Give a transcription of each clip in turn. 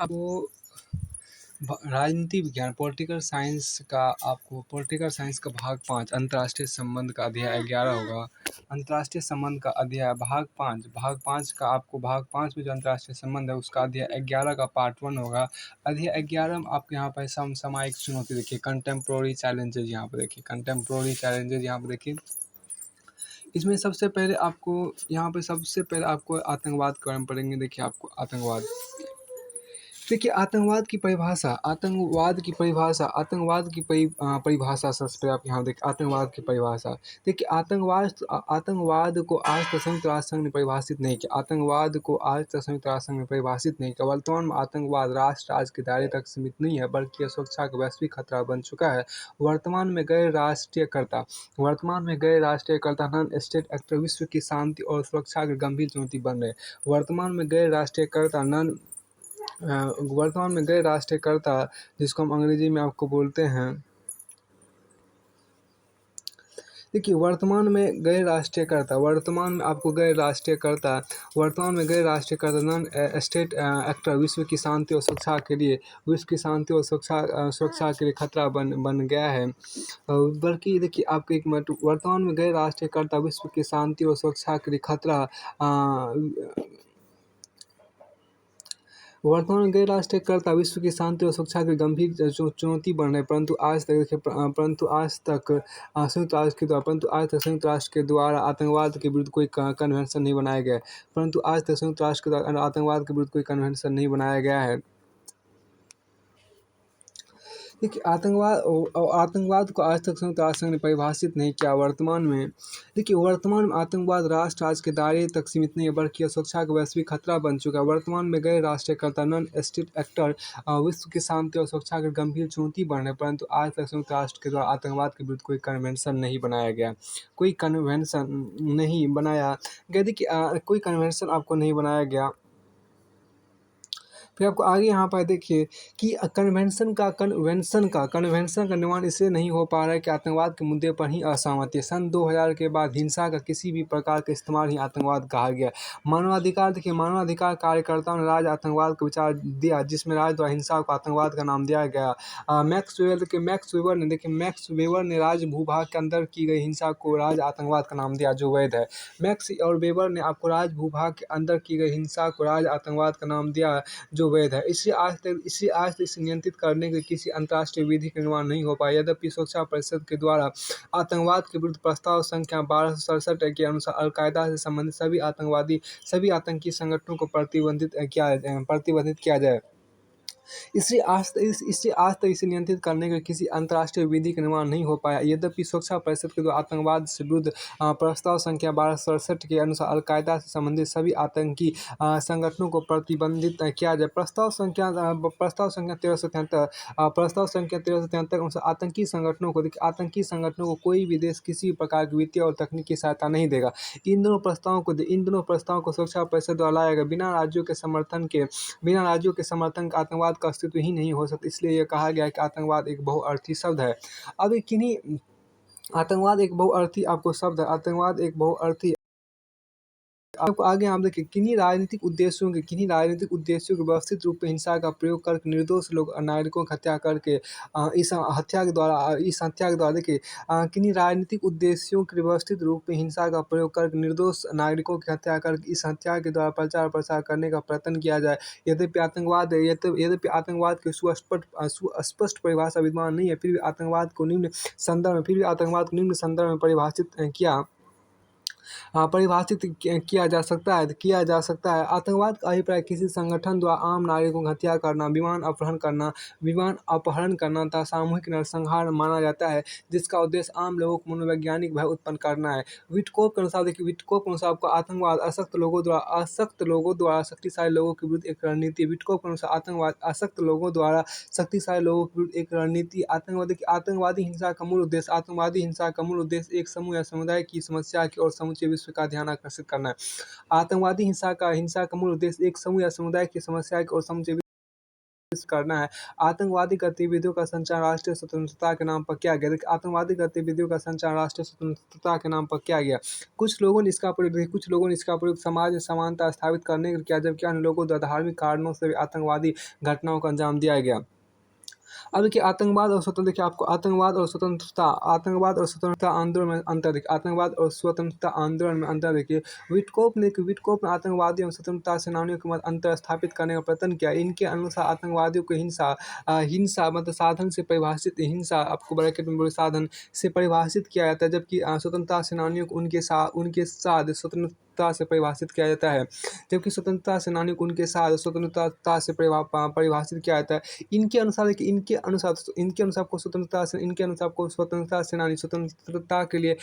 आपको राजनीति विज्ञान पॉलिटिकल साइंस का भाग 5 अंतर्राष्ट्रीय संबंध का अध्याय 11 होगा। अंतर्राष्ट्रीय संबंध का अध्याय भाग 5 का आपको भाग 5 में जो अंतर्राष्ट्रीय संबंध है उसका अध्याय 11 का पार्ट 1 होगा। अध्याय 11 में आपको यहाँ पर समसामयिक चुनौती देखिए, कंटेम्प्रोरी चैलेंजेज यहाँ पर देखिए, कंटेम्प्रोरी चैलेंजेज यहाँ पर देखिए। इसमें सबसे पहले आपको आतंकवाद के बारे में पढ़ेंगे। देखिए आपको आतंकवाद की परिभाषा, परिभाषा सबसे पहले आप यहाँ देखिए आतंकवाद की परिभाषा। देखिए आतंकवाद को आज तक संयुक्त राष्ट्र संघ ने परिभाषित नहीं किया। वर्तमान में आतंकवाद राष्ट्र राज्य के दायरे तक सीमित नहीं है, बल्कि सुरक्षा का वैश्विक खतरा बन चुका है। वर्तमान में गैर राष्ट्रीयकर्ता नॉन स्टेट एक्टर विश्व की शांति और सुरक्षा की गंभीर चुनौती बन रहे हैं। वर्तमान में गैर राष्ट्रीयकर्ता जिसको हम अंग्रेजी में आपको बोलते हैं, देखिए वर्तमान में गैर राष्ट्रीयकर्ता नॉन स्टेट एक्टर विश्व की शांति और सुरक्षा के लिए खतरा बन गया है। बल्कि देखिए आपको एक मिनट, वर्तमान में गैर राष्ट्रीयकर्ता विश्व की शांति और सुरक्षा के लिए खतरा वर्तमान में गैर राष्ट्रीयकर्ता विश्व की शांति और सुरक्षा की गंभीर चुनौती बन रहे हैं। परंतु आज तक संयुक्त राष्ट्र के द्वारा आतंकवाद के विरुद्ध कोई कन्वेंशन नहीं बनाया गया है। देखिए आतंकवाद को आज तक संयुक्त राष्ट्र संघ ने परिभाषित नहीं किया। वर्तमान में आतंकवाद राष्ट्र राज्य के दायरे तक सीमित नहीं है, बल्कि सुरक्षा का वैश्विक खतरा बन चुका है। वर्तमान में गैर राष्ट्रीयकर्ता नॉन स्टेट एक्टर विश्व की शांति और सुरक्षा की गंभीर चुनौती बन रहे हैं। परंतु आज तक संयुक्त राष्ट्र के द्वारा आतंकवाद के विरुद्ध कोई कन्वेंशन नहीं बनाया गया। कोई कन्वेंशन आपको नहीं बनाया गया। फिर आपको आगे यहाँ पर देखिए कि कन्वेंशन का निर्माण इसलिए नहीं हो पा रहा है कि आतंकवाद के मुद्दे पर ही असहमति है। सन 2000 के बाद हिंसा का किसी भी प्रकार का इस्तेमाल ही आतंकवाद कहा गया। मानवाधिकार कार्यकर्ताओं ने राज्य आतंकवाद का विचार दिया, जिसमें राज्य द्वारा हिंसा को आतंकवाद का नाम दिया गया। मैक्स वेबर ने राज्य भूभाग के अंदर की गई हिंसा को राज्य आतंकवाद का नाम दिया, जो वैध है। मैक्स और वेबर ने आपको राज्य भूभाग के अंदर की गई हिंसा को राज्य आतंकवाद का नाम दिया, जो वैध है। इसलिए आज तक इसे नियंत्रित करने के किसी अंतर्राष्ट्रीय विधि का निर्माण नहीं हो पाया। यद्यपि सुरक्षा परिषद के द्वारा आतंकवाद के विरुद्ध प्रस्ताव संख्या 1267 के अनुसार अलकायदा से संबंधित सभी आतंकी संगठनों को प्रतिबंधित किया जाए। इसलिए आज तक इसे नियंत्रित करने के किसी अंतर्राष्ट्रीय विधि का निर्माण नहीं हो पाया। यद्यपि सुरक्षा परिषद के द्वारा आतंकवाद से विरुद्ध प्रस्ताव संख्या 1267 के अनुसार अलकायदा से संबंधित सभी आतंकी संगठनों को प्रतिबंधित किया जाए। प्रस्ताव संख्या 1373 के अनुसार आतंकी संगठनों को कोई भी देश किसी भी प्रकार की वित्तीय और तकनीकी सहायता नहीं देगा। इन दोनों प्रस्तावों को सुरक्षा परिषद द्वारा लाया गया। बिना राज्यों के समर्थन के आतंकवाद का अस्तित्व ही नहीं हो सकता। इसलिए यह कहा गया है कि आतंकवाद एक बहुअर्थी शब्द है। अब आतंकवाद एक बहुअर्थी आपको आगे हम देखिए किन्हीं राजनीतिक उद्देश्यों के व्यवस्थित रूप में हिंसा का प्रयोग करके निर्दोष नागरिकों की हत्या करके इस हत्या के द्वारा देखिए किन्हीं राजनीतिक उद्देश्यों के व्यवस्थित रूप में हिंसा का प्रयोग करके निर्दोष नागरिकों की हत्या करके इस हत्या के द्वारा प्रचार प्रसार करने का प्रयत्न किया जाए। यद्यपि आतंकवाद की सुस्पष्ट परिभाषा विद्यमान नहीं है, फिर भी आतंकवाद को निम्न संदर्भ में परिभाषित किया जा सकता है। आतंकवाद का अभिप्राय किसी संगठन द्वारा आम नागरिकों की हत्या करना, विमान अपहरण करना तथा सामूहिक नरसंहार माना जाता है, जिसका उद्देश्य आम लोगों को मनोवैज्ञानिक भय उत्पन्न करना है। विटकोफ के अनुसार आपको आतंकवाद अशक्त लोगों द्वारा शक्तिशाली लोगों के विरुद्ध एक रणनीति। विटकोफ के अनुसार आतंकवाद अशक्त लोगों द्वारा शक्तिशाली लोगों के विरुद्ध एक रणनीति। आतंकवादी हिंसा का मूल उद्देश्य एक समूह या समुदाय की समस्या की ओर समूचे विश्व का ध्यान आकर्षित करना है। आतंकवादी हिंसा का मूल उद्देश्य एक समूह या समुदाय की समस्या की ओर समूचे करना है। आतंकवादी गतिविधियों का संचार राष्ट्रीय स्वतंत्रता के नाम पर किया गया। देखिए आतंकवादी गतिविधियों का संचार राष्ट्रीय स्वतंत्रता के नाम पर किया गया। कुछ लोगों ने इसका प्रयोग समाज में समानता स्थापित करने के लिए किया, जबकि अन्य लोगों द्वारा धार्मिक कारणों से भी आतंकवादी घटनाओं को अंजाम दिया गया। अब देखिए आतंकवाद और स्वतंत्रता आंदोलन में अंतर देखिए आतंकवाद और स्वतंत्रता आंदोलन में अंतर देखिए। विटकोफ ने आतंकवादियों और स्वतंत्रता सेनानियों के मध्य अंतर स्थापित करने का प्रयत्न किया। इनके अनुसार आतंकवादियों को हिंसा मतलब साधन से परिभाषित हिंसा आपको ब्रैकेट में बोले साधन से परिभाषित किया जाता है, जबकि स्वतंत्रता सेनानियों को उनके साथ स्वतंत्रता से परिभाषित किया जाता है। जबकि स्वतंत्रता सेनानियों को उनके साथ स्वतंत्रता से परिभाषित किया जाता है। इनके अनुसार आपको स्वतंत्रता सेनानी स्वतंत्रता के लिए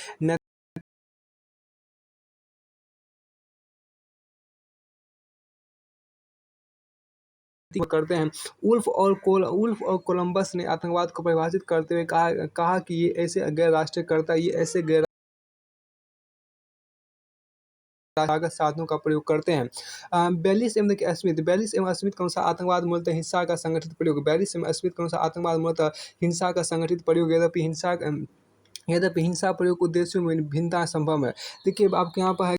करते हैं। उल्फ और कोलंबस ने आतंकवाद को परिभाषित करते हुए कहा कि ये ऐसे गैर लागत साधनों का प्रयोग करते हैं। बेलिस एवं स्मिथ के अनुसार आतंकवाद मूलतः हिंसा का संगठित प्रयोग। बेलिस एवं स्मिथ के अनुसार आतंकवाद मूलतः हिंसा का संगठित प्रयोग, यद्यपि हिंसा प्रयोग उद्देश्यों में भिन्नता संभव है। देखिए आपके यहाँ पर है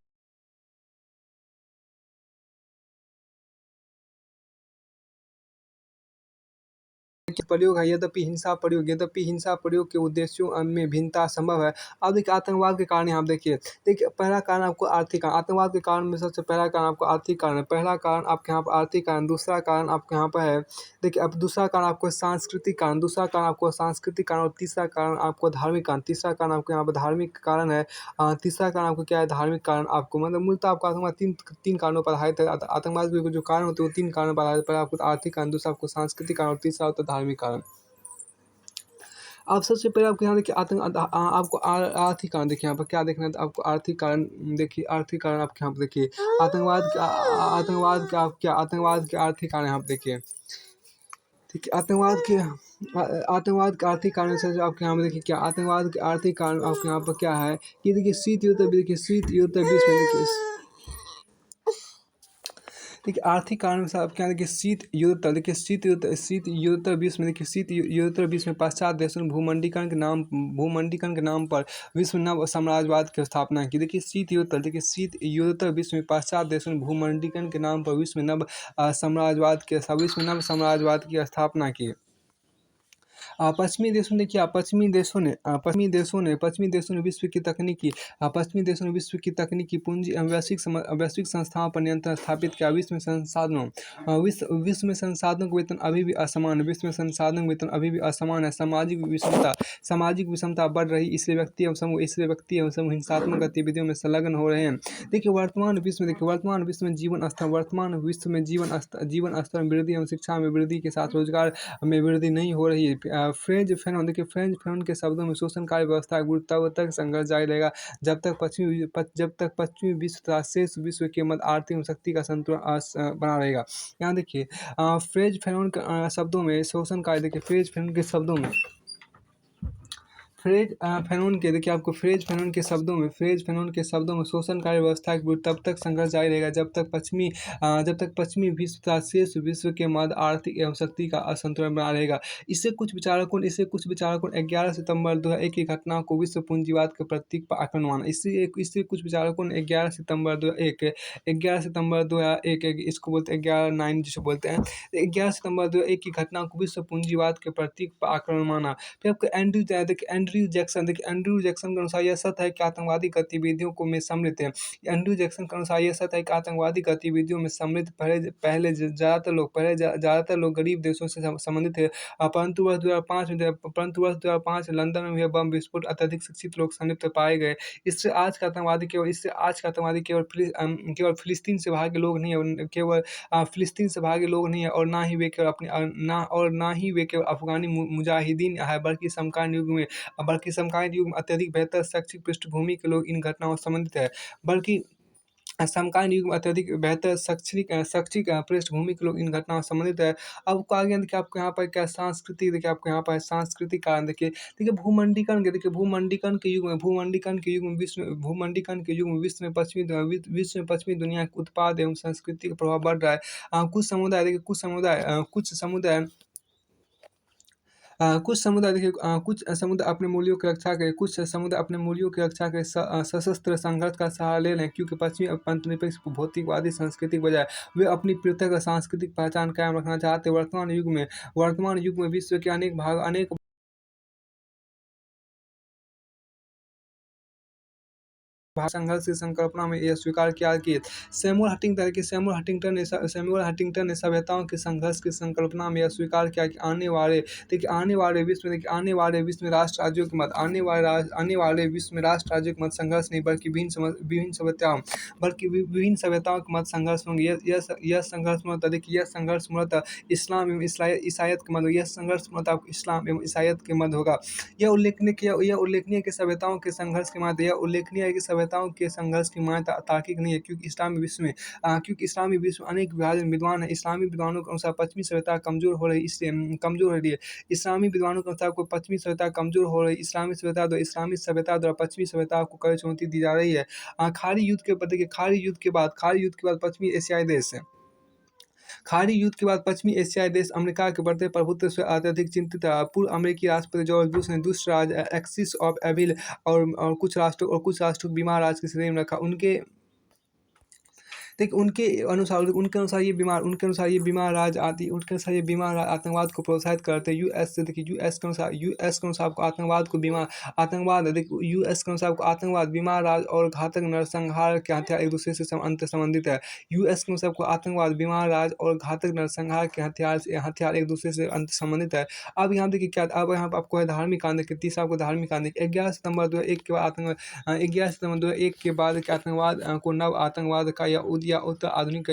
यद्यपि हिंसा प्रयोग के उद्देश्यों में भिन्नता संभव है। अब देखिए आतंकवाद के कारण यहाँ देखिए पहला कारण आपको आर्थिक कारण। आतंकवाद के कारण में सबसे पहला कारण आपको आर्थिक कारण है। पहला कारण आपके यहाँ पर आर्थिक कारण, दूसरा कारण आपके यहाँ पर है देखिए अब दूसरा कारण आपको सांस्कृतिक कारण, और तीसरा कारण आपको धार्मिक कारण। तीसरा कारण आपको यहाँ पर धार्मिक कारण है। तीसरा कारण आपको क्या है, धार्मिक कारण आपको मतलब मूलतः आपको आतंकवाद तीन कारणों पर आधारित है। आतंकवाद के जो कारण होते हैं वो 3 कारणों पर आधारित है। पहला आपको आर्थिक कारण, दूसरा आपको सांस्कृतिक कारण और तीसरा होता है धार्मिक कारण। अब सबसे पहले आपको यहाँ देखिए आपको आर्थिक कारण देखिए यहाँ पर क्या देखना है, तो आपको आर्थिक कारण देखिए। आर्थिक कारण आपके यहाँ पर देखिए आतंकवाद के आर्थिक कारण यहाँ पर देखिए। ठीक है, आतंकवाद के आर्थिक कारण से आपके यहाँ पे देखिए क्या आतंकवाद के आर्थिक कारण आपके यहाँ पर क्या है कि देखिए शीत युद्ध बीच में देखिए आर्थिक कारण से आपके यहाँ देखिए शीत युद्धोत्तर बीच में पाश्चात्य देशों ने भूमंडीकरण के नाम पर विश्व नव साम्राज्यवाद की स्थापना की। देखिए शीत युद्धोत्तर बीच में पाश्चात्य देशों ने भूमंडीकरण के नाम पर विश्व नव साम्राज्यवाद की स्थापना की। पश्चिमी देशों ने क्या पश्चिमी देशों ने विश्व की तकनीकी पूंजी एवं वैश्विक संस्थाओं पर नियंत्रण स्थापित किया। विश्व में संसाधनों का वेतन अभी भी असमान है। सामाजिक विषमता बढ़ रही, इसलिए व्यक्ति एवं समूह हिंसात्मक गतिविधियों में संलग्न हो रहे हैं। देखिए वर्तमान विश्व में जीवन स्तर में वृद्धि एवं शिक्षा में वृद्धि के साथ रोजगार में वृद्धि नहीं हो रही है। फ्रेंच फैनन के शब्दों में शोषणकारी व्यवस्था तब तक संघर्ष जारी रहेगा जब तक पश्चिमी विश्व तथा शेष विश्व के मध्य आर्थिक एवं शक्ति का संतुलन बना रहेगा। यहाँ देखिए फ्रेंच फैनन के शब्दों में शोषणकारी देखिए फ्रेज फैनन के शब्दों में शोषणकारी व्यवस्था के विरुद्ध तब तक संघर्ष जारी रहेगा जब तक पश्चिमी विश्व तथा शेष विश्व के मध्य आर्थिक एवं शक्ति का असंतुलन बना रहेगा। इससे कुछ विचारकों ने 11 सितंबर 2001 की घटना को विश्व पूंजीवाद के प्रतीक पर आक्रमण माना। इससे कुछ विचारकों ने 11 सितंबर 2001 इसको बोलते हैं 11/9 जिसे बोलते हैं। 11 सितंबर 2001 की घटना को विश्व पूंजीवाद के प्रतीक पर आक्रमण माना। फिर आपको एंड्रयू जैक्सन के अनुसार यह सत्य है कि आतंकवादी गतिविधियों को में सम्मिलित है। एंड्रयू जैक्सन के अनुसार यह सत्य है कि आतंकवादी गतिविधियों में सम्मिलित पहले ज़्यादातर लोग गरीब देशों से संबंधित थे। परंतु वर्ष 2005 में लंदन में हुए बम विस्फोट अत्यधिक शिक्षित लोग संलिप्त पाए गए। इससे आज का आतंकवादी केवल फिलिस्तीन से भागे लोग नहीं है और ना ही वे केवल अफगानी मुजाहिदीन है, बल्कि समकालीन युग में अत्यधिक बेहतर शैक्षिक पृष्ठभूमि के लोग इन घटनाओं से संबंधित है। बल्कि समकालीन युग में अत्यधिक बेहतर शैक्षिक पृष्ठभूमि के लोग इन घटनाओं से संबंधित है। अब आपको आगे देखिए आपको यहाँ पर क्या सांस्कृतिक देखिए आपको यहाँ पर सांस्कृतिक कारण देखिए भूमंडीकरण के युग में विश्व में विश्व में पश्चिमी दुनिया के उत्पाद एवं संस्कृति का प्रभाव बढ़ रहा है। कुछ समुदाय अपने मूल्यों की रक्षा करें, कुछ समुदाय अपने मूल्यों की रक्षा के सशस्त्र संघर्ष का सहारा ले लें, क्योंकि पश्चिमी पंथनिरपेक्ष भौतिकवादी संस्कृति के बजाय वे अपनी पृथक सांस्कृतिक पहचान कायम रखना चाहते हैं। वर्तमान युग में विश्व के अनेक संघर्ष की संकल्पना में यह स्वीकार किया कि सैमुअल हंटिंगटन ने सभ्यताओं के संघर्ष की संकल्पना में यह स्वीकार किया कि आने वाले विश्व में राष्ट्र राज्यों के मध्य संघर्ष नहीं बल्कि विभिन्न सभ्यताओं के मध्य संघर्ष होंगे। यह संघर्ष मूलतः इस्लाम एवं ईसाइयत के मध्य यह संघर्ष मूलतः इस्लाम एवं ईसाइयत के मध्य होगा। यह उल्लेखनीय है कि सभ्यताओं के संघर्ष की मान्यता तार्किक नहीं है, क्योंकि इस्लामी विश्व में अनेक विद्वान हैं। इस्लामी विद्वानों के अनुसार पश्चिमी सभ्यता कमजोर हो रही है। इस्लामी विद्वानों के अनुसार पश्चिमी सभ्यता कमजोर हो रही है। इस्लामी सभ्यता द्वारा पश्चिमी सभ्यता को कड़ी चुनौती दी जा रही है। खाड़ी युद्ध के बाद पश्चिमी एशियाई देश अमेरिका के बढ़ते प्रभुत्व से अत्यधिक चिंतित है। पूर्व अमेरिकी राष्ट्रपति जॉर्ज बुश ने दुष्ट राज एक्सिस ऑफ एविल और कुछ राष्ट्रों को बीमार राज की श्रेणी में रखा। उनके अनुसार ये बीमार राज आतंकवाद को प्रोत्साहित करते हैं। यूएस के अनुसार आपको आतंकवाद, बीमार राज और घातक नरसंहार के हथियार एक दूसरे से संबंधित है। यूएस के अनुसार आपको आतंकवाद, बीमार राज और घातक नरसंहार के हथियार एक दूसरे से संबंधित है। अब यहाँ देखिए क्या, अब यहाँ पर आपको है धार्मिक कांड देखिए। तीसरा आपको धार्मिक कांड देखिए। 11 सितंबर 2001 के बाद के आतंकवाद को नव आतंकवाद का या उत्तर आधुनिक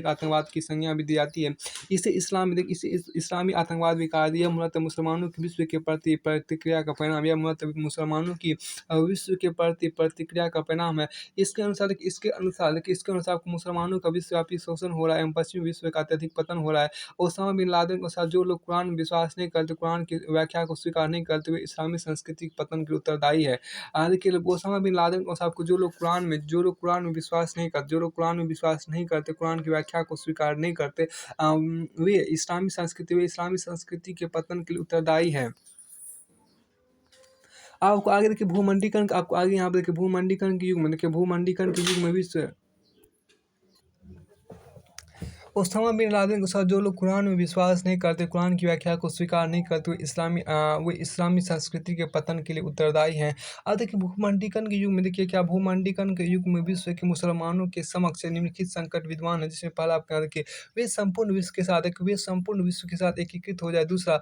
आतंकवाद की संज्ञा भी दी जाती है। इसे इस्लामी आतंकवाद भी कहा जाता है। यह मूलतः मुसलमानों की विश्व के प्रति प्रतिक्रिया का परिणाम है। इसके अनुसार मुसलमानों का विश्वव्यापी शोषण हो रहा है एवं पश्चिमी विश्व का अत्यधिक पतन हो रहा है। ओसामा बिन लादेन के अनुसार जो लोग कुरान में विश्वास नहीं करते, कुरान की व्याख्या को स्वीकार नहीं करते, वे इस्लामी संस्कृति के पतन के उत्तरदायी है। देखिए ओसामा बिन लादेन के अनुसार जो लोग कुरान में विश्वास नहीं करते, कुरान की व्याख्या को स्वीकार नहीं करते, वे इस्लामी संस्कृति के पतन के लिए उत्तरदायी है। आपको आगे देखिए भूमंडीकरण के युग में विश्व ओसामा बिन लादेन के साथ जो लोग कुरान में विश्वास नहीं करते, कुरान की व्याख्या को स्वीकार नहीं करते, वो इस्लामी संस्कृति के पतन के लिए उत्तरदायी हैं। अब देखिए भूमंडीकरण के युग में विश्व के मुसलमानों के समक्ष निम्नलिखित संकट विद्यमान है, जिसमें पहला आप क्या देखिए, वे संपूर्ण विश्व के साथ एकीकृत हो जाए। दूसरा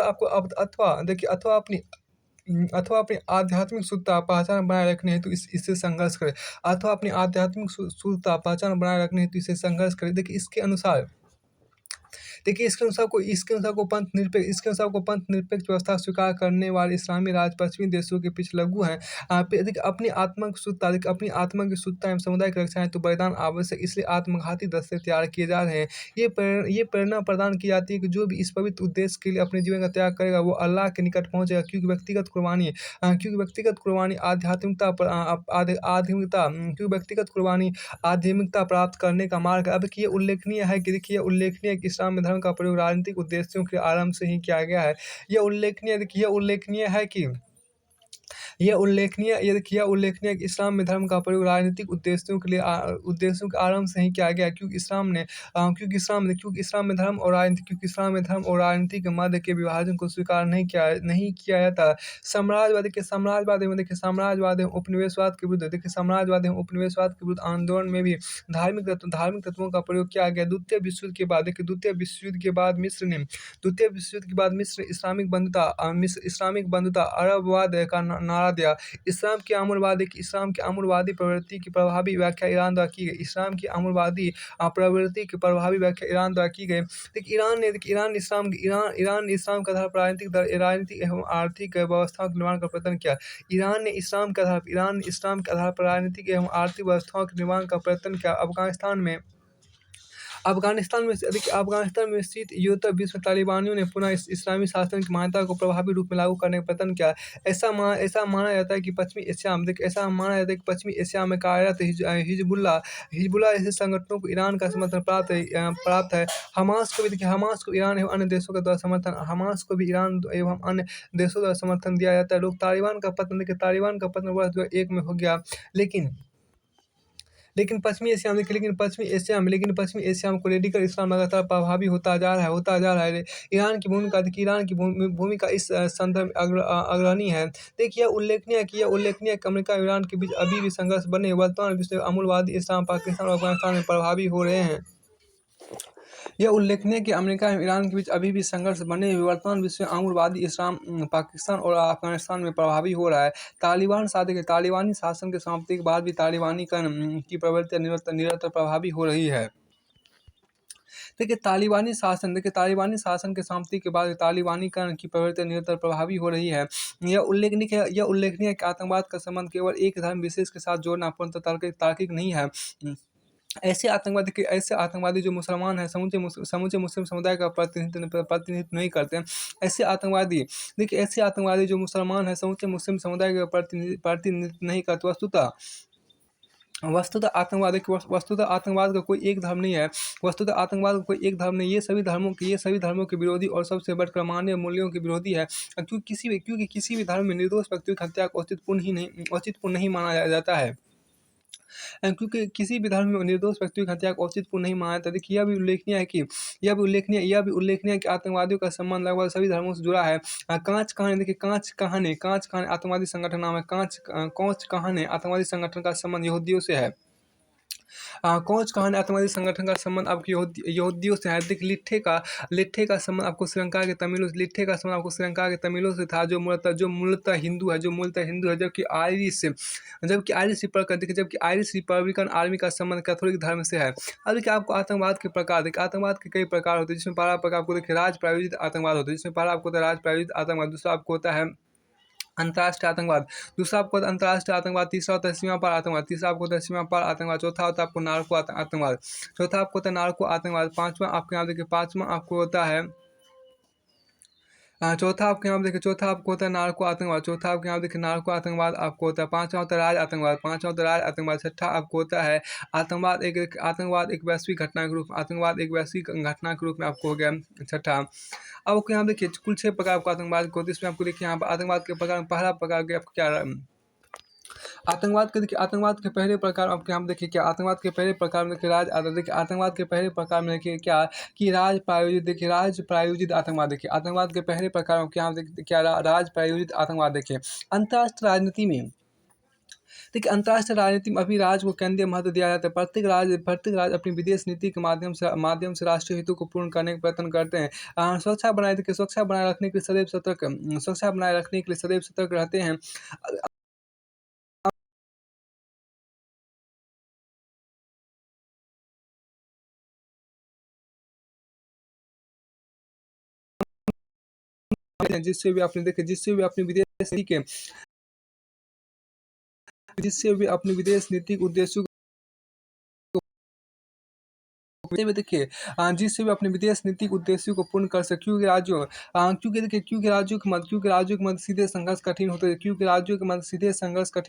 आपको अथवा अपनी आध्यात्मिक शुद्धता पहचान बनाए रखने हेतु इससे संघर्ष करें। देखिए इसके अनुसार को पंथ निरपेक्ष व्यवस्था स्वीकार करने वाले इस्लामी राज पश्चिमी देशों के पीछे लघु हैं। देखिए अपनी आत्मा की शुद्धता एवं समुदाय की रक्षा हेतु बलिदान आवश्यक, इसलिए आत्मघाती दस्ते तैयार किए जा रहे हैं। ये प्रेरणा प्रदान की जाती है कि जो भी इस पवित्र उद्देश्य के लिए अपने जीवन का त्याग करेगा, वो अल्लाह के निकट पहुंचेगा, क्योंकि व्यक्तिगत कुर्बानी आध्यात्मिकता प्राप्त करने का मार्ग है। अब देखिए उल्लेखनीय है कि इस्लाम धर्म का प्रयोग राजनीतिक उद्देश्यों के आरंभ से ही किया गया है। यह उल्लेखनीय है कि इस्लाम में धर्म का प्रयोग राजनीतिक उद्देश्यों के आरंभ से ही किया गया है, क्योंकि इस्लाम में धर्म और राजनीति के मध्य के विभाजन को स्वीकार नहीं किया जाता। साम्राज्यवाद एवं उपनिवेशवाद के विरुद्ध आंदोलन में भी धार्मिक तत्वों का प्रयोग किया गया। द्वितीय विश्व युद्ध के बाद मिस्र इस्लामिक बंधुता अरबवाद का नारा बता दिया। इस्लाम की आमूलवादी प्रवृत्ति की प्रभावी व्याख्या ईरान द्वारा की गई। इस्लाम की आमूलवादी प्रवृत्ति की प्रभावी व्याख्या ईरान द्वारा की गई। देखिए ईरान ने इस्लाम के आधार पर राजनीतिक एवं आर्थिक व्यवस्थाओं के निर्माण का प्रयत्न किया। ईरान ने इस्लाम के आधार पर राजनीतिक एवं आर्थिक व्यवस्थाओं के निर्माण का प्रयत्न किया। अफगानिस्तान में स्थित युद्धोत्तर विश्व में तालिबानियों ने पुनः इस्लामी शासन की मान्यता को प्रभावी रूप में लागू करने का प्रयत्न किया। ऐसा माना जाता है कि पश्चिमी एशिया में कार्यरत हिजबुल्लाह जैसे संगठनों को ईरान का समर्थन प्राप्त है। हमास को ईरान एवं अन्य देशों के द्वारा समर्थन दिया जाता है। तालिबान का पतन वर्ष 2001 में हो गया। लेकिन पश्चिमी एशिया में पॉलिटिकल इस्लाम लगातार प्रभावी होता जा रहा है। ईरान की भूमिका इस संदर्भ में अग्रणी है। देखिए उल्लेखनीय है कि अमेरिका और ईरान के बीच अभी भी संघर्ष बने वर्तमान विश्व में अमूलवादी इस्लाम पाकिस्तान और अफगानिस्तान में प्रभावी हो रहे हैं। यह उल्लेखनीय है कि अमेरिका एवं ईरान के बीच अभी भी संघर्ष बने हुए वर्तमान विश्व में अमूलवादी इस्लाम पाकिस्तान और अफगानिस्तान में प्रभावी हो रहा है। तालिबानी शासन के समाप्ति के बाद भी तालिबानीकरण की प्रवृत्ति निरंतर प्रभावी हो रही है। देखिए तालिबानी शासन के समाप्ति के बाद तालिबानीकरण की प्रवृत्ति निरंतर प्रभावी हो रही है। यह उल्लेखनीय है कि आतंकवाद का संबंध केवल एक धर्म विशेष के साथ जोड़ना पूर्णतः तार्किक नहीं है। ऐसे आतंकवादी जो मुसलमान हैं, समूचे मुस्लिम समुदाय का प्रतिनिधित्व नहीं करते हैं। ऐसे आतंकवादी जो मुसलमान हैं, समूचे मुस्लिम समुदाय का प्रतिनिधित्व नहीं करते। वस्तुतः आतंकवाद का कोई एक धर्म नहीं है। ये सभी धर्मों के विरोधी और सबसे बढ़कर मानवीय मूल्यों के विरोधी है। क्योंकि किसी भी धर्म में निर्दोष व्यक्तियों की हत्या को औचित्यपूर्ण नहीं माना जाता है। क्योंकि किसी भी धर्म में निर्दोष व्यक्तियों की हत्या को औचित्यपूर्ण नहीं माना जाता। देखिए यह भी उल्लेखनीय है कि आतंकवादियों का संबंध लगभग सभी धर्मों से जुड़ा है। कांच कहानी आतंकवादी संगठन नाम है। कोंच कहानी आतंकवादी संगठन का संबंध यहूदियों से है। कोंच कहानी आतंकवादी संगठन का संबंध आपके यहूदियों से है। देखिए लिट्ठे का संबंध आपको श्रीलंका के तमिलों से था, जो मूलतः हिंदू है। जबकि आयरिश रिपब्लिकन आर्मी का संबंध कैथोलिक धर्म से है। अब देखिए आपको आतंकवाद के कई प्रकार होते हैं, जिसमें पहला प्रकार आपको देखिए राज प्रायोजित आतंकवाद होता है, जिसमें पहला आपको होता है राज प्रायोजित आतंकवाद, दूसरा आपको होता है अंतर्राष्ट्रीय आतंकवाद, दूसरा आपको अंतर्राष्ट्रीय आतंकवाद, तीसरा होता है सीमा पार आतंकवाद, चौथा होता है आपको नार्को आतंकवाद, पांचवा आपको होता है चौथा आपके यहाँ चौथा आपको होता है नार्को आतंकवाद, आपको होता है पांचवा होता है राज आतंकवाद, छठा आपको होता है आतंकवाद एक वैश्विक घटना के रूप में आपको हो गया छठा। अब आपको यहाँ देखिए कुल 6 प्रकार का आतंकवाद को, इसमें आपको देखिए यहाँ पर आतंकवाद के प्रकार में पहला प्रकार के आपको क्या आतंकवाद के पहले प्रकार आपके यहाँ देखिए क्या आतंकवाद के पहले प्रकार में देखिए आतंकवाद के पहले प्रकार में देखिए क्या कि राज प्रायोजित आतंकवाद। देखिए आतंकवाद के पहले प्रकार में क्या देखिए क्या राज प्रायोजित आतंकवाद। देखिए अंतर्राष्ट्रीय राजनीति में अभी राज को केंद्रीय महत्व दिया जाता है। प्रत्येक राज अपनी विदेश नीति के माध्यम से राष्ट्रीय हितों को पूर्ण करने का प्रयत्न करते हैं। सुरक्षा बनाए रखने के लिए सदैव सतर्क रहते हैं। जिससे भी अपनी विदेश नीति के उद्देश्यों देखिए जिससे भी अपने विदेश नीतिक उद्देश्यों को पूर्ण कर सके। क्योंकि राज्यों के मध्य सीधे संघर्ष कठिन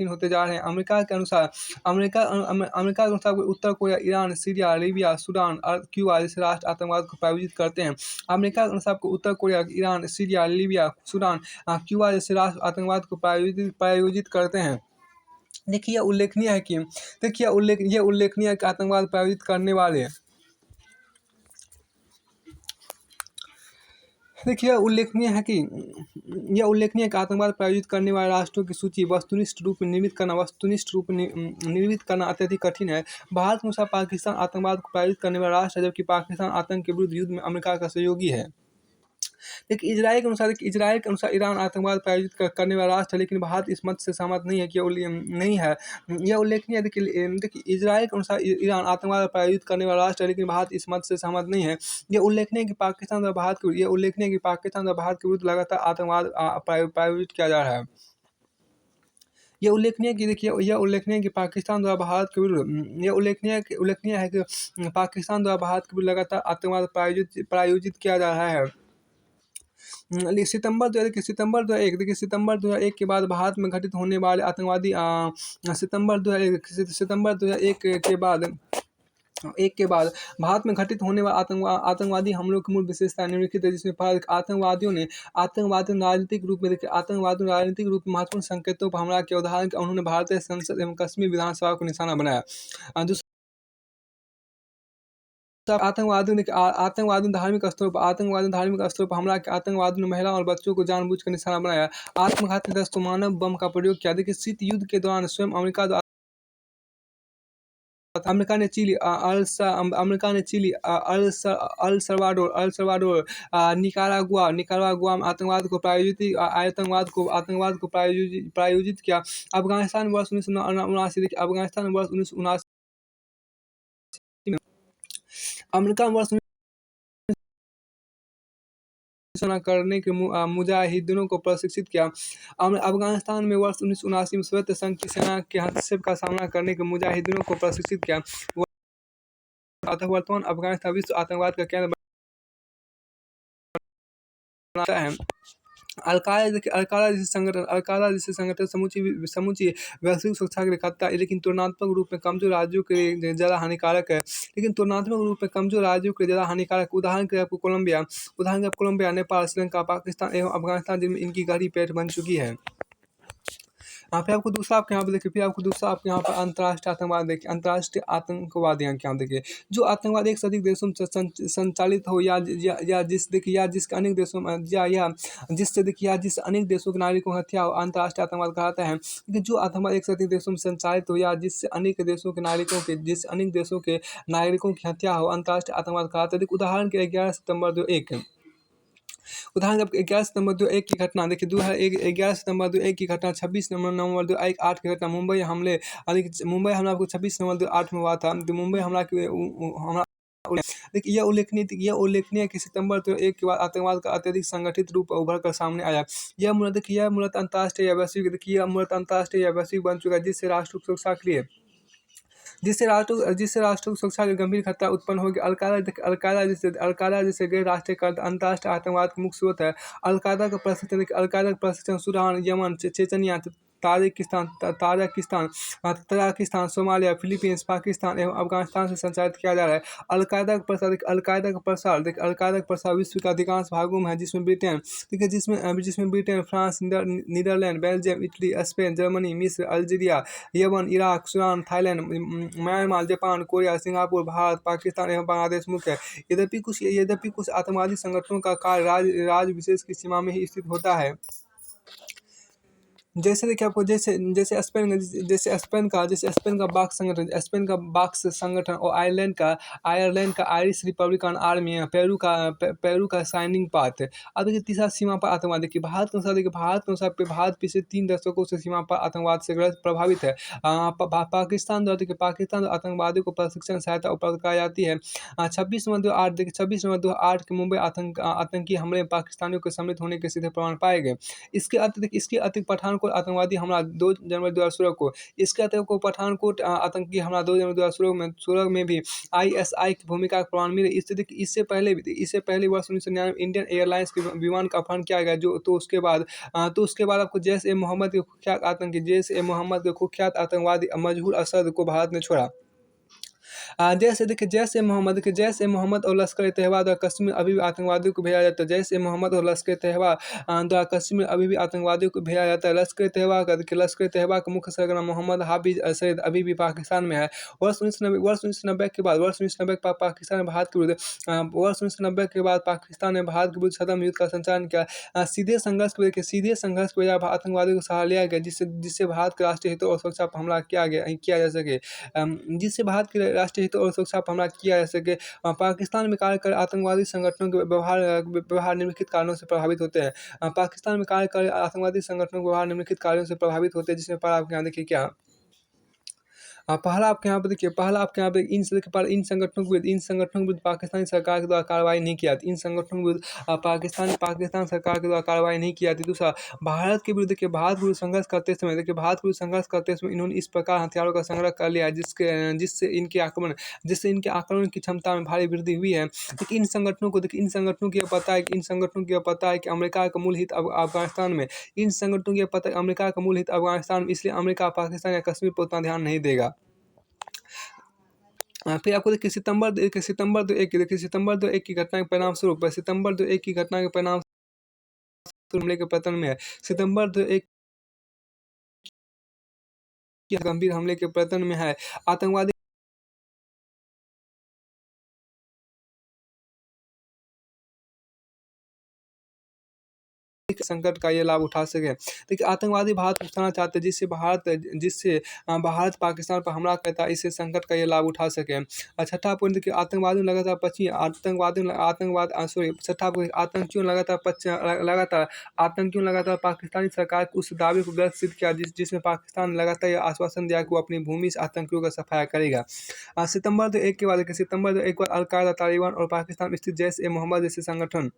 होते जा रहे हैं। अमेरिका के अनुसार उत्तर Korea, Iran, Syria, Libya, Sudan और क्यूबा जैसे राष्ट्र आतंकवाद को प्रायोजित करते हैं। अमेरिका के अनुसार उत्तर Korea, Iran, Syria, Libya, Sudan, Cuba जैसे राष्ट्र आतंकवाद को प्रायोजित करते हैं। देखिए यह उल्लेखनीय है कि आतंकवाद प्रायोजित करने वाले उल्लेखनीय है कि आतंकवाद प्रायोजित करने वाले राष्ट्रों की सूची वस्तुनिष्ठ रूप में निर्मित करना अत्यधिक कठिन है। भारत के अनुसार पाकिस्तान आतंकवाद को प्रायोजित करने वाला राष्ट्र है, जबकि पाकिस्तान आतंक के विरुद्ध युद्ध में अमेरिका का सहयोगी है। देखिए इजराइल के अनुसार ईरान आतंकवाद प्रायोजित करने वाला राष्ट्र है, लेकिन भारत इस मत से सहमत नहीं है कि नहीं है। यह उल्लेखनीय है। देखिए इजराइल के अनुसार ईरान आतंकवाद प्रायोजित करने वाला राष्ट्र है, लेकिन भारत इस मत से सहमत नहीं है। यह उल्लेखनीय है कि पाकिस्तान द्वारा भारत के विरुद्ध लगातार आतंकवाद प्रायोजित किया जा रहा है। यह उल्लेखनीय है कि पाकिस्तान द्वारा भारत के विरुद्ध उल्लेखनीय है कि पाकिस्तान द्वारा भारत के विरुद्ध लगातार आतंकवाद प्रायोजित किया जा रहा है। सितंबर 2001 के बाद भारत में घटित होने वाले आतंकवादी सितंबर 2001 के बाद भारत में घटित होने वाले आतंकवादी हमलों की मूल विशेषता निम्नलिखित है, जिसमें आतंकवादियों ने राजनीतिक रूप में महत्वपूर्ण संकेतों पर हमला किया। उदाहरण उन्होंने भारतीय संसद एवं कश्मीर विधानसभा को निशाना बनाया। आतंकवादियों ने धार्मिक स्थलों पर हमला किया। आतंकवादियों ने महिलाओं और बच्चों को जानबूझकर निशाना बनाया। आत्मघाती दस्तों मानव बम का प्रयोग किया। देखिए शीत युद्ध के दौरान स्वयं अमेरिका ने चिली, अल सल्वाडोर, निकारागुआ में आतंकवाद को प्रायोजित किया। अफगानिस्तान में वर्ष 1979। देखिए अफगानिस्तान में वर्ष 1979 में अमेरिका में वर्ष करने के मुजाहिदीनों को प्रशिक्षित किया। अफगानिस्तान में वर्ष 1979 में सोवियत संघ की सेना के हस्तक्षेप का सामना करने के मुजाहिदीनों को प्रशिक्षित किया। वर्तमान अफगानिस्तान विश्व आतंकवाद का केंद्र बनाता है। अलकायदा जैसे संगठन समूची वैश्विक सुरक्षा के लिए खतरा है, लेकिन तुलनात्मक रूप में कमजोर राज्यों के लिए ज़्यादा हानिकारक है। उदाहरण के लिए आपको कोलंबिया, नेपाल, श्रीलंका, पाकिस्तान एवं अफगानिस्तान जिनमें इनकी गहरी पैठ बन चुकी है। फिर आपको दूसरा यहाँ पर अंतर्राष्ट्रीय आतंकवाद देखिए। अंतर्राष्ट्रीय आतंकवाद यहाँ क्या देखिए, जो आतंकवाद एक से अधिक देशों में संचालित हो जिसके अनेक देशों में जिससे अनेक देशों के नागरिकों की हत्या हो, अंतर्राष्ट्रीय आतंकवाद कहलाता है। लेकिन जो आतंकवाद एक से अधिक देशों में संचालित हो या जिससे अनेक देशों के नागरिकों की हत्या हो, अंतर्राष्ट्रीय आतंकवाद कहलाता है। उदाहरण के 11 सितंबर 2001 की घटना देखिए। 11 सितंबर 2001 की घटना, 26 नवंबर 2008 की घटना, मुंबई हमला आपको 26 नवंबर 2008 में हुआ था। तो मुंबई हमला देखिए यह उल्लेखनीय है कि सितंबर 2001 के बाद आतंकवाद का अत्यधिक संगठित रूप उभर कर सामने आया। यह मूलतः अंतर्राष्ट्रीय या वैश्विक बन चुका है, जिससे राष्ट्र की सुरक्षा का गंभीर खतरा उत्पन्न हो गया। अलकायदा जैसे गैर राष्ट्रीय अंतर्राष्ट्रीय आतंकवाद का मुख्य स्रोत है। अलकायदा का प्रशिक्षण Sudan, Yemen, Chechnya, Tajikistan, Somalia, Philippines, Pakistan एवं अफगानिस्तान से संचालित किया जा रहा है। अलकायदा का प्रसार विश्व के अधिकांश भागों में है, जिसमें Britain, France, Netherlands, Belgium, Italy, Spain, Germany, मिस्र, Algeria, Yemen, Iraq, Sudan, Thailand, Myanmar, Japan, Korea, Singapore, Bharat, Pakistan एवं बांग्लादेश मुख्य है। यद्यपि कुछ आतंकवादी संगठनों का कार्य राज्य विशेष की सीमा में ही स्थित होता है। जैसे देखिए आपको जैसे स्पेन का बाक्स संगठन और आयरलैंड का आयरिश रिपब्लिकन आर्मी है, पेरू का शाइनिंग पाथ। अब देखिए तीसरा सीमा पर आतंकवाद देखिए। भारत के अनुसार भारत पिछले 3 दशकों से सीमा पर आतंकवाद से ग्रस्त प्रभावित है। पाकिस्तान द्वारा आतंकवादियों को प्रशिक्षण सहायता उपलब्ध कराई जाती है। 26 नवंबर 2008 के मुंबई आतंकी हमले में पाकिस्तानियों के सम्मिलित होने के सीधे प्रमाण पाए गए। इसके अतिरिक्त पठानकोट आतंकवादी हमला 2 जनवरी 2016 को। इसके अतिरिक्त पठानकोट आतंकी हमला 2 जनवरी 2016 में भी आईएसआई की भूमिका का प्रमाण मिले। इससे पहले वर्ष 1999 इंडियन एयरलाइंस के विमान का अपहरण किया गया। उसके बाद आपको जैश ए मोहम्मद के कुख्यात आतंकवादी मजहूर असद को भारत ने छोड़ा। जैश ए मोहम्मद और लश्कर-ए-तैयबा द्वारा कश्मीर अभी भी आतंकवादियों को भेजा जाता है। जैश ए मोहम्मद और लश्कर-ए-तैयबा द्वारा कश्मीर अभी भी आतंकवादियों को भेजा जाता है। लश्कर-ए-तैयबा का मुख्य सरगना मोहम्मद हाफिज सईद अभी भी पाकिस्तान में है। वर्ष 1990 के बाद पाकिस्तान ने भारत के विरुद्ध सदम युद्ध का संचालन किया। सीधे संघर्ष की बजाय आतंकवादियों को सहारा लिया गया, जिससे भारत के राष्ट्रीय हितों और सुरक्षा पर हमला किया जा सके। जिससे भारत के राष्ट्रीय राष्ट्रीय हित और सुरक्षा पर हमला किया जा सके। पाकिस्तान में कार्य कर आतंकवादी संगठनों के व्यवहार निम्नलिखित कारणों से प्रभावित होते हैं। पाकिस्तान में कार्य कर आतंकवादी संगठनों के व्यवहार निम्नलिखित कार्यों से प्रभावित होते हैं, जिसमें पर आपके यहाँ देखिए क्या। पहला आपके यहाँ पे देखिए, पहला आपके यहाँ पे इन संगठनों के विरुद्ध पाकिस्तानी सरकार के द्वारा कार्रवाई नहीं की जाती। इन संगठनों के विरुद्ध पाकिस्तान सरकार के द्वारा कार्रवाई नहीं की जाती। दूसरा, भारत के विरुद्ध देखिए, भारत विरुद्ध संघर्ष करते समय इन्होंने इस प्रकार हथियारों का संग्रह कर लिया है, जिससे इनके आक्रमण की क्षमता में भारी वृद्धि हुई है। देखिए इन संगठनों को यह पता है कि अमेरिका का मूल हित अफगानिस्तान में, अमेरिका का मूल हित अफगानिस्तान में, इसलिए अमेरिका पाकिस्तान या कश्मीर पर उतना ध्यान नहीं देगा। फिर आपको देखिए सितंबर 2001 की घटना के परिणाम स्वरूप हमले के पतन में है। सितंबर 2001 के गंभीर हमले के पतन में है। आतंकवादी संकट का ये लाभ उठा सके। देखिए आतंकवादी भारत को उकसाना चाहते हैं, जिससे भारत पाकिस्तान पर हमला करता है, इससे संकट का ये लाभ उठा सके। छठा पॉइंट देखिए, आतंकवादियों ने लगातार आतंकियों लगातार पाकिस्तानी सरकार के उस दावे को गलत सिद्ध किया, जिसमें पाकिस्तान ने लगातार यह आश्वासन दिया कि वो अपनी भूमि से आतंकियों का सफाया करेगा। सितंबर 2001 के बाद अलकायदा, तालिबान और पाकिस्तान स्थित जैश-ए-मोहम्मद जैसे संगठन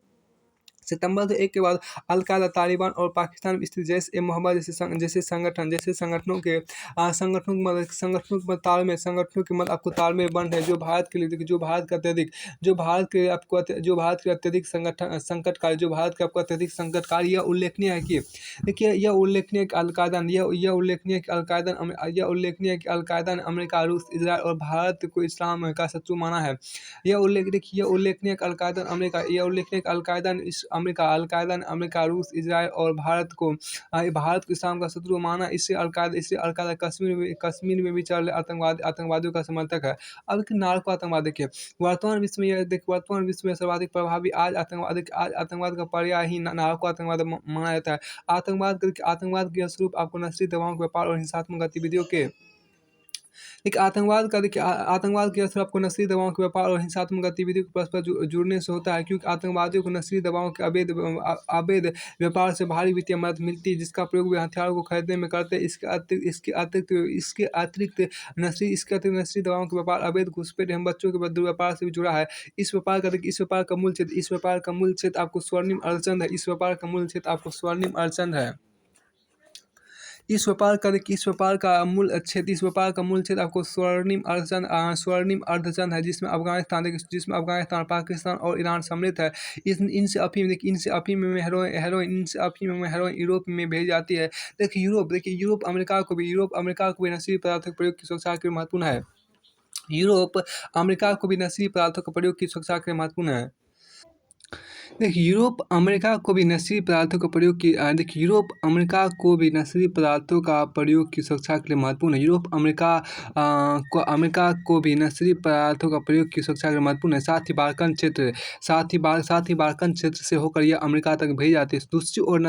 सितंबर 2001 के बाद अल-कायदा, तालिबान और पाकिस्तान में स्थित जैश-ए-मोहम्मद जैसे संगठनों के मध्य आपको तालमेल बंद है, जो भारत के लिए देखिए, जो भारत के लिए अत्यधिक संकटकारी। यह उल्लेखनीय है कि देखिए, अल-कायदा ने अमेरिका, रूस, इजराइल और भारत को इस्लाम का शत्रु माना है। यह उल्लेखनीय है कि अल-कायदा ने अमेरिका, रूस, इजराइल और भारत को इस्लाम का शत्रु माना। इससे अल-कायदा कश्मीर में भी चल रहे आतंकवादियों का समर्थक है। अब देखिए नार्को आतंकवाद देखिए, वर्तमान विश्व में सर्वाधिक प्रभावी आज आतंकवाद का पर्याय ही नार्को आतंकवाद माना जाता है। आतंकवाद के स्वरूप आपको नस्ली दवाओं के व्यापार और हिंसात्मक गतिविधियों के आतंकवाद के असर आपको नस्ली दवाओं के व्यापार और हिंसात्मक गतिविधियों के परस्पर जुड़ने से होता है, क्योंकि आतंकवादियों को नस्ली दवाओं के अवैध व्यापार से भारी वित्तीय मदद मिलती है, जिसका प्रयोग वे हथियारों को खरीदने में करते हैं। इसके अतिरिक्त नस्ली दवाओं के व्यापार, अवैध घुसपैठ एवं बच्चों के दुर्व्यवहार से भी जुड़ा है। इस व्यापार का मूल क्षेत्र आपको स्वर्णिम अर्धचंद है। इस व्यापार का मूल क्षेत्र आपको स्वर्णिम अर्धचंद है, जिसमें अफगानिस्तान, पाकिस्तान और ईरान सम्मिलित है। इनसे अफीम में हेरोइन यूरोप में भेजी जाती है। देखिए यूरोप अमेरिका को भी नशीली पदार्थों के प्रयोग की सुरक्षा के लिए महत्वपूर्ण है। यूरोप अमेरिका को भी नशीली पदार्थों के प्रयोग की सुरक्षा के लिए महत्वपूर्ण है। देखिए यूरोप अमेरिका को भी नशीली पदार्थों का प्रयोग की सुरक्षा के लिए महत्वपूर्ण है। यूरोप अमेरिका को भी नशीली पदार्थों का प्रयोग की सुरक्षा के लिए महत्वपूर्ण है। साथ ही बाल्कन क्षेत्र से होकर यह अमेरिका तक भेजी जाती है। दूसरी ओर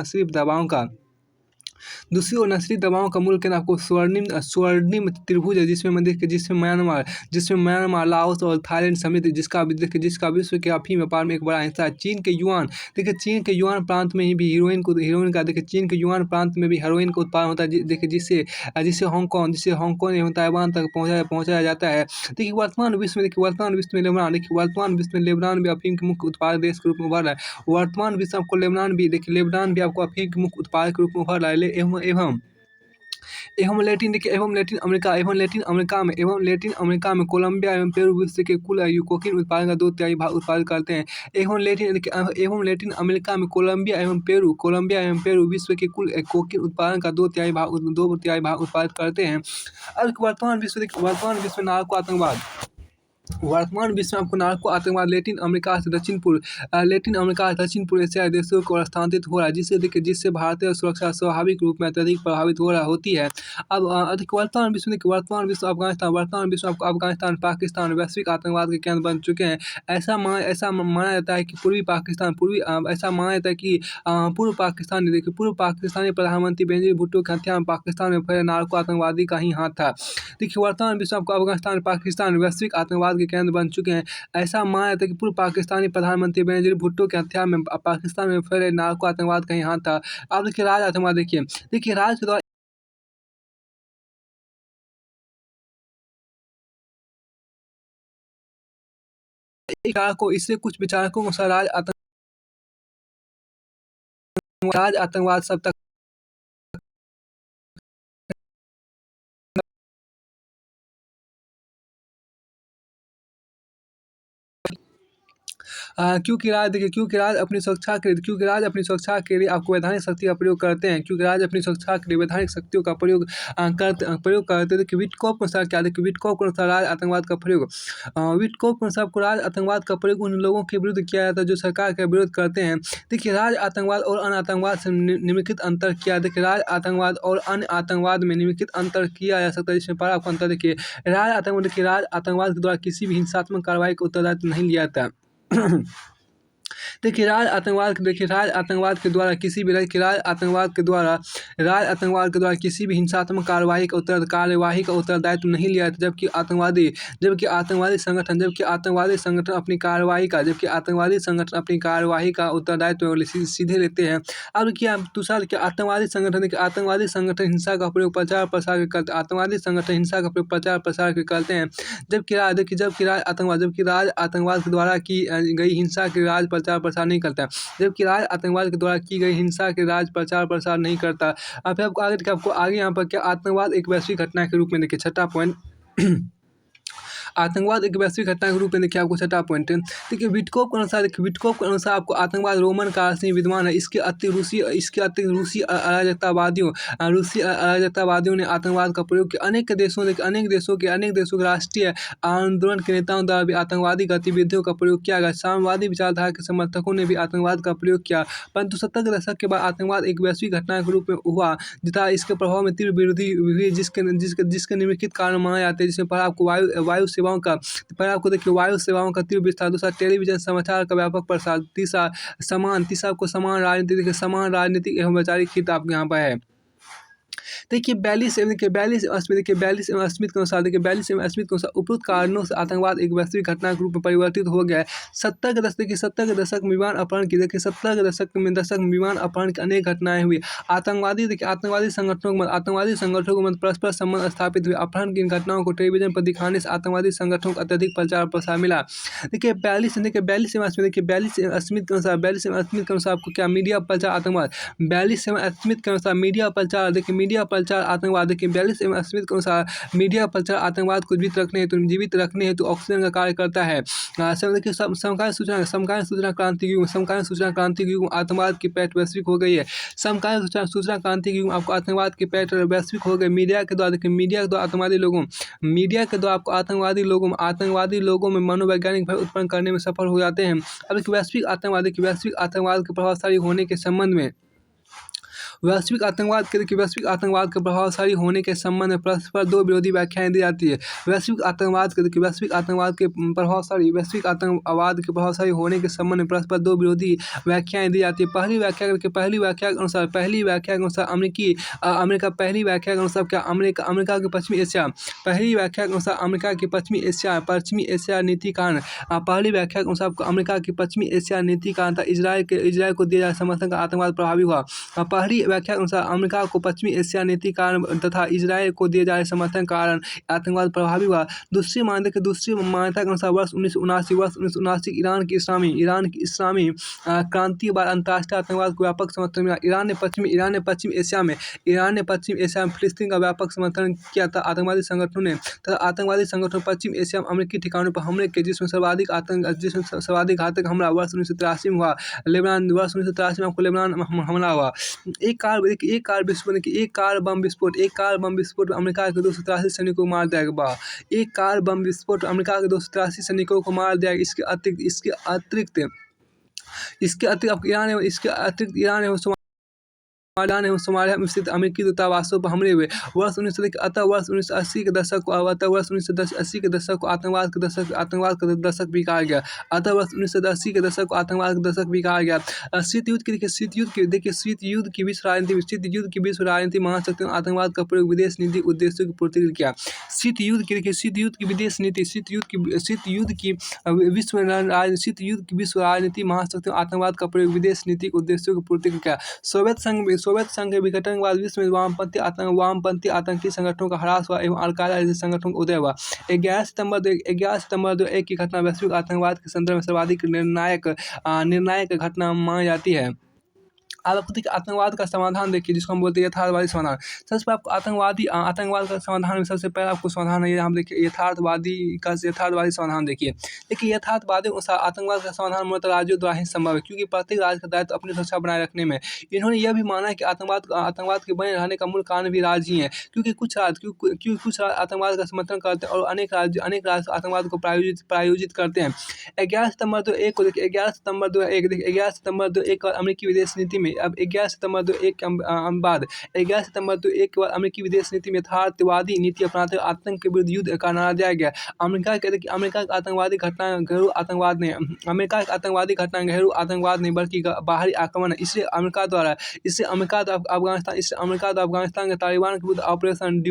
नस्ली दवाओं का मूल केंद्र आपको स्वर्णिम त्रिभुज है, जिसमें म्यांमार, लाओस और थाईलैंड समेत जिसका विश्व के अफीम व्यापार में एक बड़ा हिस्सा है। चीन के युआन प्रांत में भी हेरोइन का उत्पादन होता है, जिसे हांगकांग एवं ताइवान तक पहुंचाया जाता है। देखिए वर्तमान विश्व में लेबनान भी अफीम के मुख्य उत्पादक देश के रूप में उभर रहा है। वर्तमान विश्व आपको लेबनान भी आपको अफीम के मुख्य उत्पादक के रूप में उभर रहा है। लैटिन अमेरिका में कोलंबिया एवं पेरू विश्व के कुल कोकीन उत्पादन का 2/3 भाग उत्पादित करते हैं। लैटिन अमेरिका में कोलंबिया एवं पेरू विश्व के कुल कोकीन उत्पादन का 2/3 भाग उत्पादित करते हैं। अब वर्तमान विश्व में नार्को आतंकवाद वर्तमान विश्व में आपको नार्को आतंकवाद लैटिन अमेरिका से दक्षिण पूर्व एशियाई देशों को ओर स्थानांतरित हो रहा है, जिससे भारतीय सुरक्षा स्वाभाविक रूप में अत्यधिक प्रभावित होती है। अब अधिक वर्तमान विश्व आपको अफगानिस्तान, पाकिस्तान वैश्विक आतंकवाद के केंद्र बन चुके हैं। ऐसा माना जाता है कि पूर्व पाकिस्तानी प्रधानमंत्री बेनजीर भुट्टो की हत्या में पाकिस्तान में फैले नार्को आतंकवादी का ही हाथ था। देखिए, वर्तमान विश्व आपको अफगानिस्तान, पाकिस्तान वैश्विक आतंकवाद के केंद्र बन चुके हैं। ऐसा माना जाता है कि पूर्व पाकिस्तानी प्रधानमंत्री बेनजीर भुट्टो की हत्या में पाकिस्तान में फैले नार्को आतंकवाद का ही हाथ था। अब देखिए, राज आतंकवाद देखिए राज के द्वारा इससे कुछ विचारकों को राज आतंकवाद सब तक क्योंकि राज अपनी सुरक्षा के लिए आपको वैधानिक शक्ति का प्रयोग करते हैं। क्योंकि राज अपनी सुरक्षा के लिए वैधानिक शक्तियों का प्रयोग करते हैं। विटकोफ के अनुसार विटकोफ के अनुसार राज आतंकवाद का प्रयोग विटकोफ के अनुसार राज आतंकवाद का प्रयोग उन लोगों के विरुद्ध किया जाता है जो सरकार का विरोध करते हैं। देखिए, राज आतंकवाद और अन्य आतंकवाद से निम्नलिखित अंतर किया। देखिए, राज आतंकवाद और अन्य आतंकवाद में निम्नलिखित अंतर किया जा सकता है, जिसमें पहला आपको अंतर देखिए, राज आतंकवाद के द्वारा किसी भी हिंसात्मक कार्रवाई का उत्तरदायित्व नहीं लिया जाता। देखिए, राज आतंकवाद के द्वारा किसी भी हिंसात्मक कार्यवाही का उत्तरदायित्व नहीं लिया जाता, जबकि आतंकवादी संगठन अपनी कार्यवाही का उत्तरदायित्व सीधे लेते हैं। अब क्या दूसरा क्या आतंकवादी संगठन हिंसा का प्रयोग प्रचार प्रसार करते हैं, जबकि राज आतंकवाद के द्वारा की गई हिंसा के राज प्रचार प्रसार नहीं करता, जबकि राज आतंकवाद के द्वारा की गई हिंसा के राज प्रचार प्रसार नहीं करता। अब आपको आगे यहाँ पर क्या आतंकवाद एक वैश्विक घटना के रूप में देखिए, छठा पॉइंट आतंकवाद एक वैश्विक घटना के रूप में देखिए आपको छठा पॉइंट है। देखिए, विटकोफ के अनुसार आपको आतंकवाद रोमन काल से विद्यमान है। इसके अतिरिक्त रूसी अराजकतावादियों ने आतंकवाद का प्रयोग किया। अनेक देशों के राष्ट्रीय आंदोलन के नेताओं द्वारा भी आतंकवादी गतिविधियों का प्रयोग किया गया। साम्यवादी विचारधारा के समर्थकों ने भी आतंकवाद का प्रयोग किया, परंतु 70 के दशक के बाद आतंकवाद एक वैश्विक घटना के रूप में हुआ, तथा इसके प्रभाव में तीव्र वृद्धि हुई, जिसके निम्नलिखित कारण माने जाते हैं, जिसमें पहला आपको वायु सेवाओं का तीव्र विस्तार, दूसरा टेलीविजन समाचार का व्यापक प्रसार, तीसरा आपको समान राजनीतिक एवं वैचारिक हित आपके यहाँ पर है। देखिए, 42 एवं स्मिथ के अनुसार उपरोक्त कारणों से आतंकवाद एक वैश्विक घटना के रूप में परिवर्तित हो गया है। 70 के दशक में विमान अपहरण की विमान अपहरण की अनेक घटनाएं हुई। आतंकवादी संगठनों के मध्य परस्पर संबंध स्थापित हुए। अपहरण की इन घटनाओं को टेलीविजन पर दिखाने से आतंकवादी संगठनों को अत्यधिक प्रचार प्रसार मिला। देखिए, 42 एवं स्मिथ के अनुसार आपको क्या मीडिया प्रचार आतंकवाद, 42 एवं स्मिथ के अनुसार मीडिया प्रचार आतंकवाद। देखिए, 42 एवं स्मिथ के अनुसार मीडिया प्रचार आतंकवाद को जीवित रखने हेतु ऑक्सीजन का कार्य करता है। समकालीन सूचना क्रांति के युग में आतंकवाद की पैठ वैश्विक हो गई है। समकालीन सूचना क्रांति के युग में आपको आतंकवाद की पैठ वैश्विक हो गई। मीडिया के द्वारा आतंकवादी लोगों में मनोवैज्ञानिक भय उत्पन्न करने में सफल हो जाते हैं। अब वैश्विक आतंकवाद के प्रभावशाली होने के संबंध में वैश्विक आतंकवाद के प्रभावशाली होने के संबंध में परस्पर दो विरोधी व्याख्याएं दी जाती है। वैश्विक आतंकवाद के प्रभावशाली होने के संबंध में परस्पर दो विरोधी व्याख्याएं दी जाती है। पहली व्याख्या के अनुसार अमेरिका के पश्चिमी एशिया पश्चिमी एशिया नीति कारण पहली व्याख्या के अनुसार अमेरिका की पश्चिमी एशिया नीति कारण था इजराइल को दिए जाने समर्थन का आतंकवाद प्रभावी हुआ। पहली व्याख्या के अनुसार अमेरिका को पश्चिमी एशिया नीति कारण तथा इजराइल को दिए जा रहे समर्थन कारण आतंकवाद प्रभावी हुआ। दूसरी मान्यता के अनुसार वर्ष 1979 ईरान की इस्लामी क्रांति के बाद अंतर्राष्ट्रीय आतंकवाद को व्यापक समर्थन मिला। ईरान ने पश्चिमी एशिया में फिलिस्तीन का व्यापक समर्थन किया था। आतंकवादी संगठनों पश्चिम एशिया में अमेरिकी ठिकानों पर हमले किए, जिसमें सर्वाधिक घातक हमला वर्ष 1983 में हुआ। वर्ष 1983 में आपको लेबनान हमला हुआ। एक एक कार विस्फोट देखिए, एक कार बम विस्फोट में अमेरिका के 283 सैनिकों को मार दिया गया। एक कार बम विस्फोट अमेरिका के 283 सैनिकों को मार दिया। इसके अतिरिक्त ईरान एवं सोमालिया में स्थित अमेरिकी दूतावासों पर हमले हुए। वर्ष 1980 के दशक को आतंकवाद का दशक भी कहा गया। अतः वर्ष 1980 के दशक को आतंकवाद का दशक भी कहा गया। शीत युद्ध की विश्व राजनीति महाशक्तियों ने आतंकवाद का प्रयोग विदेश नीति उद्देश्यों की पूर्ति के लिए किया। शीत युद्ध की विश्व राजनीति महाशक्तियों ने आतंकवाद का प्रयोग विदेश नीतिक उद्देश्यों की पूर्ति के लिए किया। सोवियत संघ के विघटन के बाद विश्व में वामपंथी आतंकी संगठनों का ह्रास हुआ एवं अल-कायदा जैसे संगठनों का उदय हुआ। 11 सितंबर 2001 की घटना वैश्विक आतंकवाद के संदर्भ में सर्वाधिक निर्णायक घटना मानी जाती है। अब आपको देखिए आतंकवाद का समाधान देखिए, जिसको हम बोलते हैं यथार्थवादी समाधान। सबसे पहले आपको आतंकवाद का समाधान में सबसे पहले आपको समाधान है, हम देखिए यथार्थवादी समाधान देखिए। यथार्थवादी आतंकवाद का समाधान मूलतः राज्यों द्वारा ही संभव है, क्योंकि प्रत्येक राज्य का दायित्व अपनी सुरक्षा बनाए रखने में। इन्होंने यह भी माना है कि आतंकवाद के बने रहने का मूल कारण भी राज्य ही है, क्योंकि कुछ राज्य आतंकवाद का समर्थन करते हैं और अनेक राज्य आतंकवाद को प्रायोजित करते हैं। 11 सितंबर 2001 को अमेरिकी विदेश नीति में अब 11 सितंबर 2001 के बाद अमेरिकी विदेश नीति में यथार्थवादी नीति अपनाते हुए आतंक के विरुद्ध युद्ध का नारा दिया गया। अमेरिका की आतंकवादी घटना घरेलू आतंकवाद नहीं बल्कि बाहरी आक्रमण है। इसलिए अमेरिका द्वारा अफगानिस्तान के तालिबान के विरुद्ध ऑपरेशन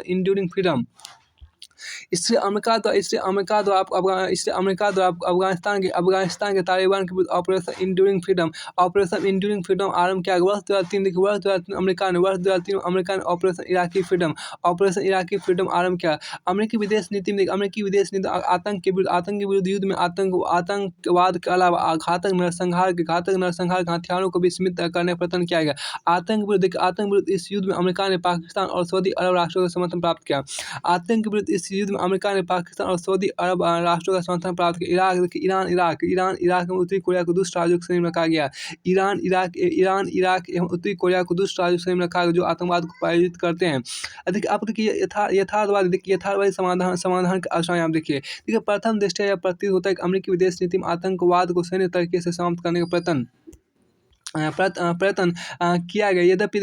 इंड्यूरिंग फ्रीडम अफगानिस्तान के तालिबान के विरुद्ध ऑपरेशन इंड्यूरिंग फ्रीडम आरंभ किया गया। वर्ष 2003 अमेरिका ने ऑपरेशन इराकी फ्रीडम आरंभ किया। अमेरिकी विदेश नीति आतंक के विरुद्ध युद्ध में आतंकवाद के अलावा घातक नरसंहार के हथियारों को भी सीमित करने का प्रयत्न किया गया। आतंक विरुद्ध इस युद्ध में अमेरिका ने पाकिस्तान और सऊदी अरब राष्ट्रों का समर्थन प्राप्त किया। आतंक के विरुद्ध इस युद्ध में अमेरिका ने पाकिस्तान और सऊदी अरब राष्ट्रों का समर्थन प्राप्त किया। इराक एवं उत्तरी कोरिया को दुष्ट राज्यों की श्रेणी में रखा गया। ईरान, इराक एवं उत्तरी कोरिया को दुष्ट राज्यों की श्रेणी में रखा गया जो आतंकवाद को प्रायोजित करते हैं। आप देखिए यथार्थवादी समाधान के आशय आप देखिए। प्रथम दृष्टया यह प्रतीत होता है कि अमेरिकी विदेश नीति में आतंकवाद को सैन्य तरीके से समाप्त करने का प्रयत्न किया गया। यद्यपि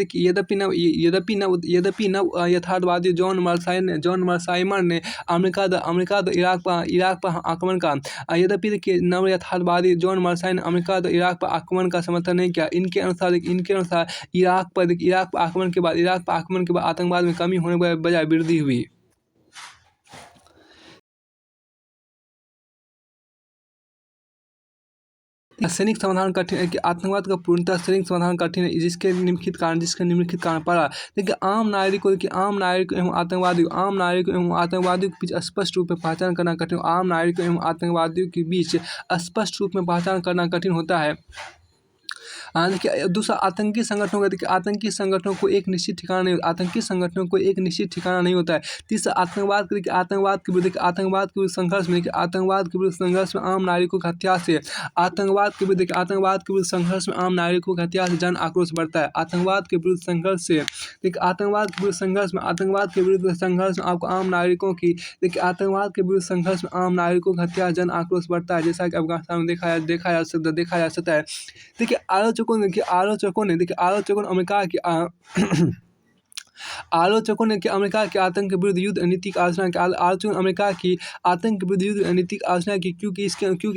नव यथार्थवादी जॉन मर्साइमर ने अमेरिका इराक पर आक्रमण का समर्थन नहीं किया। इनके अनुसार इराक पर आक्रमण के बाद आतंकवाद में कमी होने के बजाय वृद्धि हुई। सैनिक समाधान कठिन है कि आतंकवाद का पूर्णतः सैनिक समाधान कठिन है, जिसके निम्नलिखित कारण पड़ा। देखिए आम नागरिक एवं आतंकवादियों के बीच स्पष्ट रूप में पहचान करना कठिन। आम नागरिकों एवं आतंकवादियों के बीच स्पष्ट रूप में पहचान करना कठिन होता है। देखिए दूसरा आतंकी संगठनों को एक निश्चित ठिकाना नहीं होता है। तीसरा आतंकवाद के विरुद्ध संघर्ष में आम नागरिकों के हत्या से जन आक्रोश बढ़ता है। आतंकवाद के विरुद्ध संघर्ष में आपको आम नागरिकों की हत्या जन आक्रोश बढ़ता है, जैसा कि अफगानिस्तान में देखा जा सकता है। देखिए आलोचकों ने अमेरिका के आतंक के विरुद्ध युद्ध नीति की आलोचना की, क्योंकि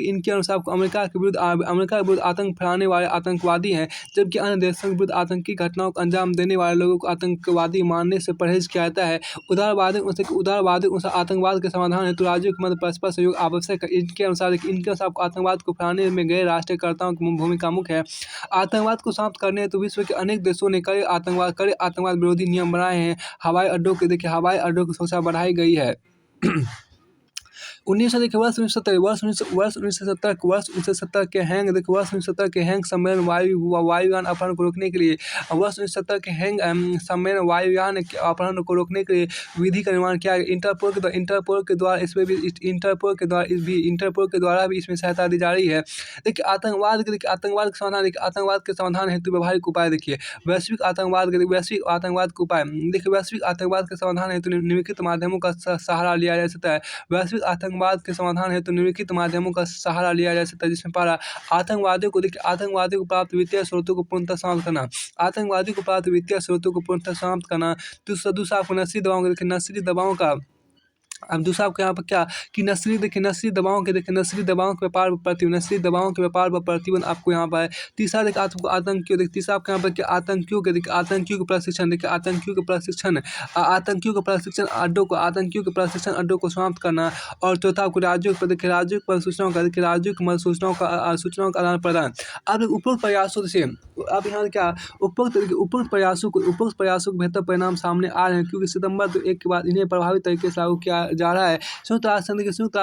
इनके अनुसार अमेरिका के विरुद्ध आतंक फैलाने वाले आतंकवादी हैं, जबकि अन्य देशों के विरुद्ध आतंकी घटनाओं को अंजाम देने वाले लोगों को आतंकवादी मानने से परहेज किया जाता है। उदारवादी आतंकवाद के समाधान हेतु राज्यों के मध्य परस्पर सहयोग आवश्यक है। इनके अनुसार आतंकवाद को फैलाने में गैर राष्ट्रीयकर्ताओं की भूमिका मुख्य है। आतंकवाद को समाप्त करने हेतु विश्व के अनेक देशों ने कड़े आतंकवाद विरोधी नियम बनाए हैं। हवाई अड्डों की सुरक्षा बढ़ाई गई है। वर्ष 1970 के हैंग देखिए वर्ष 1970 के हैंग सम्मेलन वायुयान अपहरण को रोकने के लिए वर्ष 1970 के हैंग सम्मेलन वायुयान के अपहरण को रोकने के लिए विधि का निर्माण किया गया। इंटरपोल के द्वारा इसमें भी इंटरपोल के द्वारा भी इसमें सहायता दी जा रही है। देखिए आतंकवाद के समाधान हेतु व्यवहारिक उपाय देखिए वैश्विक आतंकवाद के उपाय देखिए वैश्विक आतंकवाद के समाधान हेतु निम्नलिखित माध्यमों का सहारा लिया जा सकता है। वैश्विक आतंकवाद के समाधान हेतु निम्नलिखित माध्यमों का सहारा लिया जा सकता है, जिसमें पहला आतंकवादियों को प्राप्त वित्तीय स्रोतों को पूर्णतः समाप्त करना। आतंकवादियों को प्राप्त वित्तीय स्रोतों को पूर्णतः समाप्त करना। दूसरा आपको नशीली दवाओं का अब दूसरा आपको यहाँ पर क्या कि नशीली दवाओं के व्यापार पर प्रतिबंध आपको यहाँ पर है। तीसरा देखिए आपको तीसरा आपको यहाँ पर क्या आतंकियों के प्रशिक्षण अड्डों को समाप्त करना। और चौथा आपको राज्यों पर सूचनाओं का आदान प्रदान। अब उपरोक्त प्रयासों से अब यहाँ क्या उपरोक्त प्रयासों को बेहतर परिणाम सामने आ रहे हैं, क्योंकि सितंबर 1 के बाद इन्हें प्रभावी तरीके से लागू किया जा रहा है। संयुक्त राष्ट्र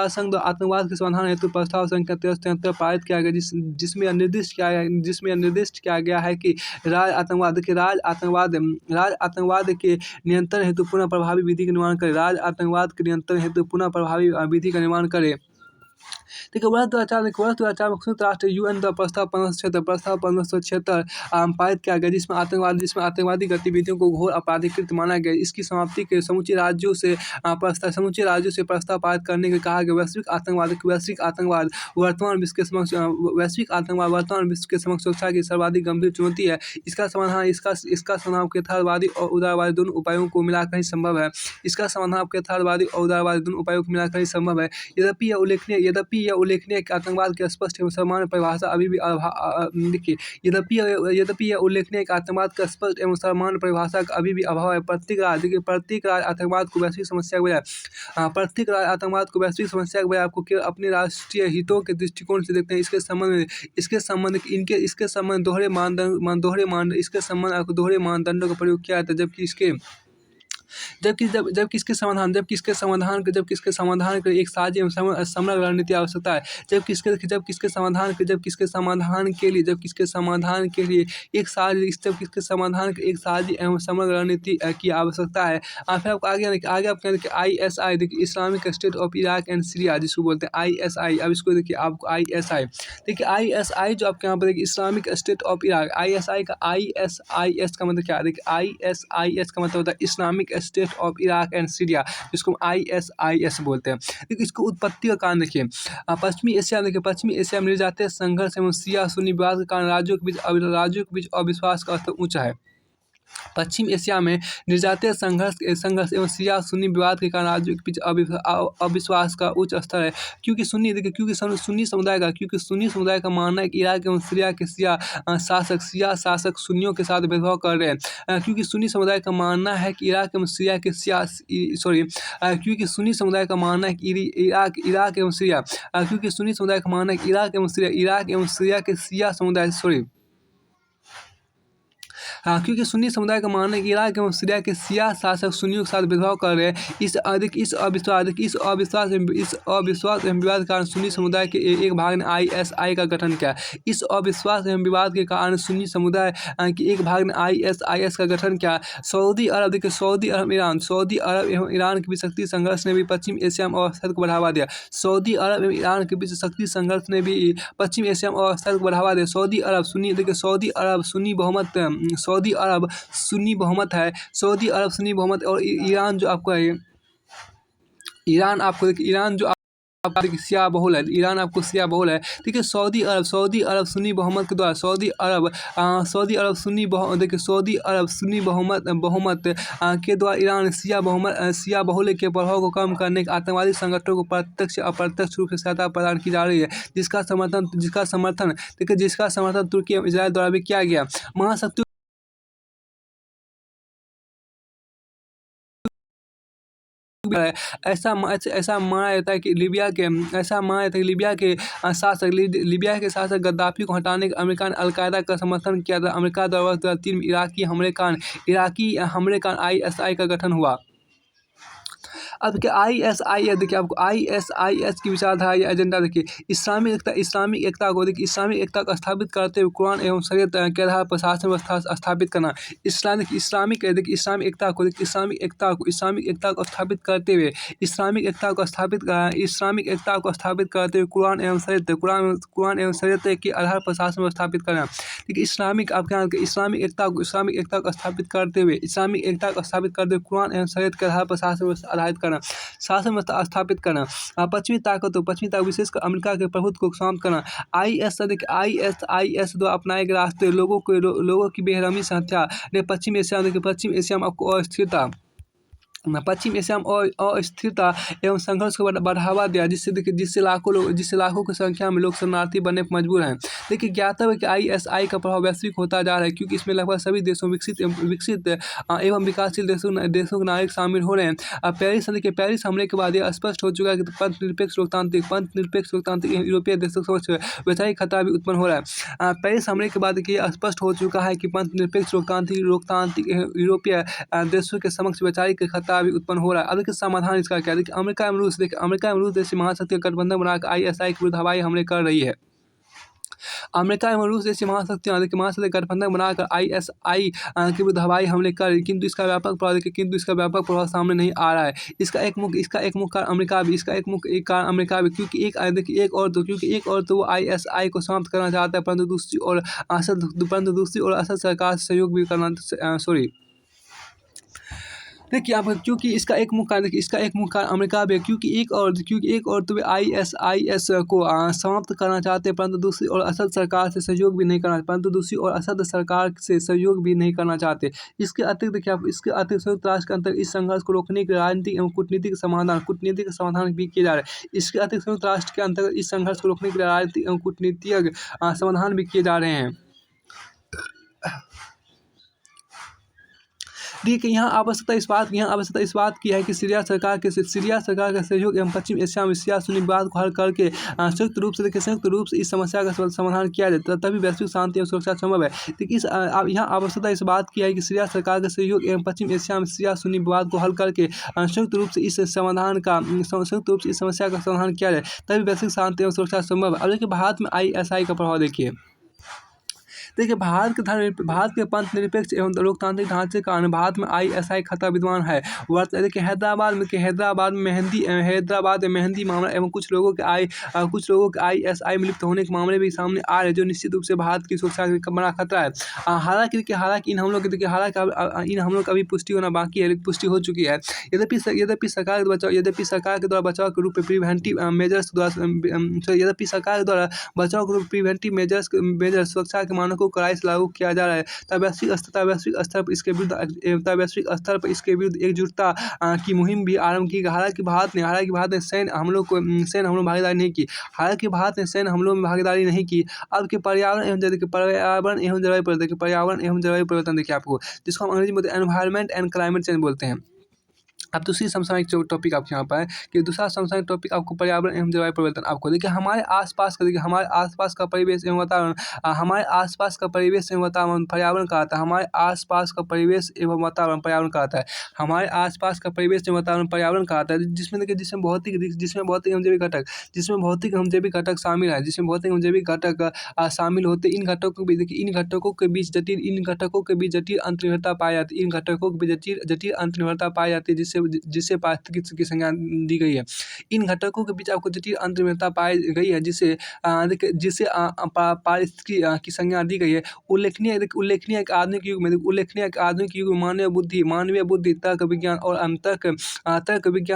संघ द्वारा आतंकवाद के समाधान हेतु प्रस्ताव संख्या 1373 पारित किया गया, जिसमें निर्दिष्ट किया गया है कि राज्य आतंकवाद के नियंत्रण हेतु पुनः प्रभावी विधि का निर्माण करे। देखिए वर्ष 2004 में संयुक्त राष्ट्र यूएन द्वारा प्रस्ताव 1576 पारित किया गया, जिसमें आतंकवादी गतिविधियों को घोर आपराधिकृत माना गया। इसकी समाप्ति के समूचे राज्यों से प्रस्ताव पारित करने के कहा गया। वैश्विक आतंकवाद वर्तमान विश्व के समक्ष सुरक्षा की सर्वाधिक गंभीर चुनौती है। इसका समाधान यथार्थवादी और उदारवादी दोनों उपायों को मिलाकर ही संभव है। यद्यपि यह उल्लेखनीय कि आतंकवाद की स्पष्ट एवं सामान्य परिभाषा अभी भी अभाव है। प्रत्येक राज्य आतंकवाद को वैश्विक समस्या के बजाय आपको केवल अपने राष्ट्रीय हितों के दृष्टिकोण से देखते हैं। इसके संबंध दोहरे मानदंडों का प्रयोग किया जाता है, जबकि इसके समाधान के एक साझी एवं समग्र रणनीति आवश्यकता है। जबकि इसके समाधान के लिए एक साझी एवं समग्र रणनीति की आवश्यकता है। फिर आपको आगे आपके ISI देखिए Islamic state of Iraq and Syria, जिसको बोलते हैं ISI। अब इसको देखिए आपको ISI देखिए ISI जो आपके यहाँ पर देखिए Islamic state of Iraq. ISI का ISIS का मतलब क्या है? देखिए ISIS का मतलब होता है Islamic state of Iraq and Syria, जिसको ISIS बोलते हैं। देखिए इसको उत्पत्ति का कारण देखिए पश्चिमी एशिया में निर्जातीय संघर्ष एवं शिया सुन्नी विवाद के कारण राज्यों के बीच अविश्वास का स्तर ऊंचा है। पश्चिम एशिया में निर्जातीय संघर्ष एवं शिया सुन्नी विवाद के कारण राज्यों के बीच अविश्वास का उच्च स्तर है। क्योंकि सुन्नी समुदाय का मानना है कि इराक एवं सीरिया के शिया शासक सुन्नियों के साथ भेदभाव कर रहे हैं। क्योंकि सुन्नी समुदाय का मानना है कि इराक एवं सीरिया के शिया समुदाय क्योंकि सुन्नी समुदाय का मानना है कि इराक एवं सीरिया के शिया शासक सुन्नियों के साथ भेदभाव कर रहे हैं। इस अविश्वास एवं विवाद के कारण सुन्नी समुदाय के एक भाग ने ISI का गठन किया। इस अविश्वास एवं विवाद के कारण सुन्नी समुदाय के एक भाग ने ISIS का गठन किया। सऊदी अरब एवं ईरान के बीच शक्ति संघर्ष ने भी पश्चिम एशिया में अवस्था को बढ़ावा दिया। सऊदी अरब एवं ईरान के बीच शक्ति संघर्ष ने भी पश्चिम एशिया में अवस्था को बढ़ावा दिया। सऊदी अरब सुन्नी बहुमत है। और ईरान जो आपको है ईरान जो आपको शिया बहुल है। ईरान आपको शिया बहुल है। देखिए सऊदी अरब सुन्नी बहुमत के द्वारा सऊदी अरब सुन्नी बहुमत के द्वारा ईरान शिया बहुल के प्रभाव को कम करने के आतंकवादी संगठनों को प्रत्यक्ष अप्रत्यक्ष रूप से सहायता प्रदान की जा रही है, जिसका समर्थन तुर्की एवं इजराइल द्वारा भी किया गया। महाशक्ति ऐसा माना जाता है कि लीबिया के शासक गद्दाफी को हटाने के अमेरिका ने अलकायदा का समर्थन किया था। अमेरिका द्वारा 2003 में इराकी हमले कारण ISI का गठन हुआ। अब देखिए ISIS, देखिए आपको ISIS की विचारधारा या एजेंडा देखिए इस्लामिक एकता को देखिए इस्लामिक एकता को स्थापित करते हुए कुरान एवं शरीयत के आधार पर शासन व्यवस्था स्थापित करना। इस्लामिक इस्लामिक एकता को इस्लामिक एकता को स्थापित करते हुए इस्लामिक एकता को स्थापित करते हुए कुरान एवं शरीयत के आधार पर शासन व्यवस्था स्थापित करना। देखिए इस्लामिक एकता को स्थापित करते हुए कुरान एवं शरीयत के आधार पर शासन व्यवस्था स्थापित करना। पश्चिमी ताकत विशेषकर अमेरिका के प्रभुत्व को समाप्त करना। ISIS द्वारा अपनाए गए रास्ते लोगों की बेरहमी से हत्या ने पश्चिम एशिया में आपको अस्थिरता एवं संघर्ष को बढ़ावा दिया, जिससे लाखों की संख्या में लोग शरणार्थी बनने पर मजबूर हैं। देखिए ज्ञातव्य है कि ISI का प्रभाव वैश्विक होता जा रहा है, क्योंकि इसमें लगभग सभी देशों विकसित एवं विकासशील देशों के नागरिक शामिल हो रहे हैं। पेरिस हमले के बाद यह स्पष्ट हो चुका है कि पंथ निरपेक्ष लोकतांत्रिक यूरोपीय देशों के समक्ष वैश्विक खतरा भी उत्पन्न हो रहा है। पेरिस हमले के बाद यह स्पष्ट हो चुका है कि पंथ निरपेक्ष लोकतांत्रिक यूरोपीय देशों के समक्ष वैश्विक खतरा भी उत्पन्न हो रहा है। अब देखिए समाधान इसका क्या है। देखिए अमेरिका एवं रूस जैसी महाशक्ति का गठबंधन बनाकर ISI के विरुद्ध हवाई हमले कर रही है। अमेरिका एवं रूस जैसी महाशक्तियां महाशक्ति गठबंधन बनाकर ISI के विरुद्ध हवाई हमले कर रही, किंतु इसका व्यापक प्रभाव सामने नहीं आ रहा है। इसका एक मुख्य कारण अमेरिका भी, क्योंकि एक और तो वो ISI को समाप्त करना चाहता है, परंतु दूसरी ओर असद सरकार से सहयोग भी करना देखिए आप, क्योंकि इसका एक मुख्य कारण अमेरिका भी है, क्योंकि एक और तो वे ISIS को समाप्त करना चाहते हैं, परंतु दूसरी ओर असद सरकार से सहयोग भी नहीं करना चाहते। इसके अतिरिक्त देखिए आप, संयुक्त राष्ट्र के अंतर्गत इस संघर्ष को रोकने के राजनीतिक एवं कूटनीतिक समाधान भी किए जा रहे हैं। इसके अतिरिक्त संयुक्त राष्ट्र के अंतर्गत इस संघर्ष को रोकने के लिए राजनीतिक एवं कूटनीतिक समाधान भी किए जा रहे हैं। देखिए यहाँ आवश्यकता इस बात की है कि सीरिया सरकार के सहयोग एवं पश्चिम एशिया में शिया सुन्नी विवाद को हल करके संयुक्त रूप से इस समस्या का समाधान किया जाए, तभी वैश्विक शांति एवं सुरक्षा संभव है। देखिए यहाँ आवश्यकता इस बात की है कि सीरिया सरकार के सहयोग एवं पश्चिम एशिया में शिया सुन्नी विवाद को हल करके संयुक्त रूप से इस समस्या का समाधान किया जाए, तभी वैश्विक शांति एवं सुरक्षा संभव है। अब देखिए भारत में ISI का प्रभाव देखिए भारत के पंथ निरपेक्ष एवं लोकतांत्रिक ढांचे के कारण भारत में ISI खतरा विद्यमान है। देखिए हैदराबाद में मेहंदी मामला एवं कुछ लोगों के ISI में लिप्त होने के मामले भी सामने आ रहे हैं, जो निश्चित रूप से भारत की सुरक्षा का बड़ा खतरा है। हालांकि इन हमलों की अभी पुष्टि होना बाकी है, पुष्टि हो चुकी है। यद्यपि सरकार के द्वारा बचाव के रूप में प्रिवेंटिव मेजर्स सुरक्षा के मानकों को कड़ाई से लागू किया जा रहा है, तब वैश्विक स्तर पर इसके विरुद्ध एकजुटता की मुहिम भी आरंभ की गई। हालांकि भारत ने सैन्य हमलों में भागीदारी नहीं की। अब के पर्यावरण एवं जलवायु परिवर्तन देखिए आपको, जिसको हम अंग्रेजी में एनवायरनमेंट एंड क्लाइमेट चेंज बोलते हैं। अब दूसरी समसामयिक टॉपिक आपके यहाँ पर है कि दूसरा समसामयिक टॉपिक आपको पर्यावरण एवं जलवायु परिवर्तन आपको देखिए हमारे आसपास का परिवेश एवं वातावरण पर्यावरण का आता है। हमारे आसपास का परिवेश एवं वातावरण पर्यावरण का आता है। हमारे आसपास का परिवेश एवं वातावरण पर्यावरण का आता है, जिसमें भौतिक एवं जैविक घटक शामिल है, शामिल होते इन घटकों के बीच जटिल अंतर्निर्भरता पाई जाती है, जिससे पारिस्थितिकी की संज्ञा दी गई है। इन घटकों के बीच आपको जटिल अंतर्निर्भरता पाई गई है, जिसे पारिस्थितिकी की संज्ञा दी गई है। उल्लेखनीय कि आधुनिक युग में मानवीय बुद्धि, तर्क विज्ञान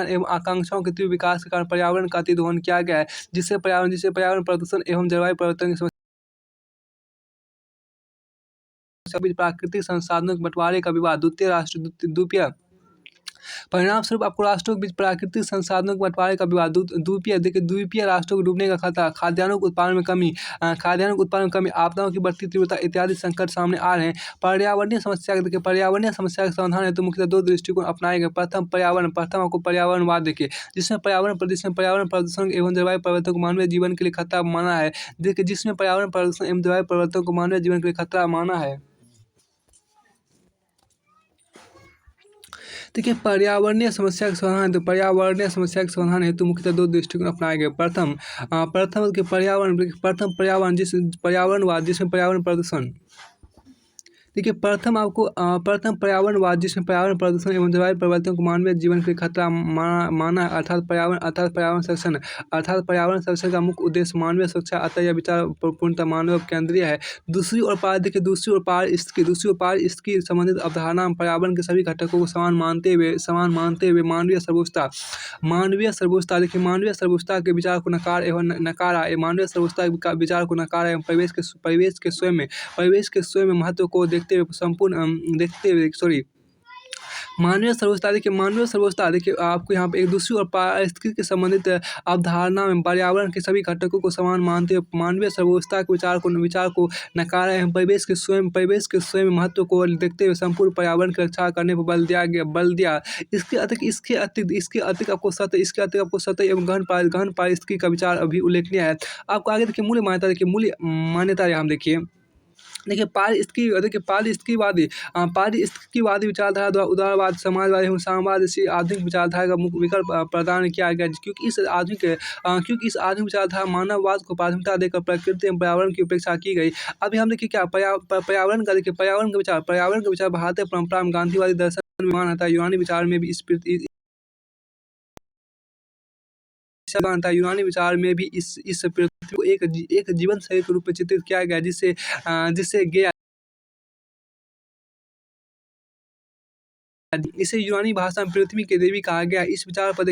एवं आकांक्षाओं के तीव्र विकास के कारण पर्यावरण का अतिदोहन किया गया है, जिससे पर्यावरण प्रदूषण एवं जलवायु परिवर्तन की समस्या, प्राकृतिक संसाधनों के बंटवारे का विवाद, द्विपक्षीय परिणाम स्वरूप आपको राष्ट्रों के बीच प्राकृतिक संसाधनों के बंटवारे का विवाद, द्वीपीय राष्ट्रों को डूबने का खतरा, खाद्यान्नों के उत्पादन में कमी, आपदाओं की बढ़ती तीव्रता इत्यादि संकट सामने आ रहे हैं। पर्यावरणीय समस्या के समाधान हेतु मुख्यतः दो दृष्टिकोण अपनाए गए। प्रथम आपको पर्यावरणवाद देखिए, जिसमें पर्यावरण प्रदूषण एवं जलवायु परिवर्तन को मानवीय जीवन के लिए खतरा माना है। देखिए, पर्यावरणीय समस्या के समाधान, तो पर्यावरणीय समस्या के समाधान हेतु मुख्यतः दो दृष्टिकोण अपनाए गए। प्रथम के पर्यावरण पर्यावरणवाद, जिसमें पर्यावरण प्रदूषण। देखिए, प्रथम पर्यावरणवाद, जिसमें पर्यावरण प्रदूषण एवं जलवायु परिवर्तन को मानवीय जीवन के लिए खतरा माना, अर्थात पर्यावरण संरक्षण का मुख्य उद्देश्य मानवीय सुरक्षा, अतः यह विचार पूर्णतः मानव केंद्रीय है। दूसरी ओर पारिस्थितिकी संबंधित अवधारणा में पर्यावरण के सभी घटकों को समान मानते हुए मानवीय सर्वोच्चता देखिए, मानवीय सर्वोच्चता के विचार को नकारा एवं परिवेश के स्वयं में महत्व को देखते हुए मानवीय सर्वोच्चता देखिए, आपको यहाँ पे एक दूसरी और पारिस्थितिकी के संबंधित अवधारणा में पर्यावरण के सभी घटकों को समान मानते हुए मानवीय सर्वोच्चता के विचार को नकारा एवं परिवेश के स्वयं में महत्व को देखते हुए संपूर्ण पर्यावरण की रक्षा करने पर बल दिया। इसके अतिरिक्त आपको सतही एवं गहन पारिस्थितिकी का विचार भी उल्लेखनीय है। आपको आगे देखिए मूल्य मान्यता यहाँ देखिए, पारिस्थितिकीवादी विचारधारा द्वारा उदारवाद, समाजवाद एवं साम्यवाद जैसी आधुनिक विचारधारा का मुख्य विकल्प प्रदान किया गया, क्योंकि इस आधुनिक विचारधारा मानववाद को प्राथमिकता देकर प्रकृति एवं पर्यावरण की उपेक्षा की गई। अभी हम देखिए क्या पर्यावरण का विचार भारतीय परंपरा में गांधीवादी दर्शन में माना था। यूनानी विचार में भी इस पृथ्वी को एक जीवन शरीर के रूप में चित्रित किया गया, जिसे गेया, इसे यूनानी भाषा में पृथ्वी की देवी कहा गया। इस विचार पर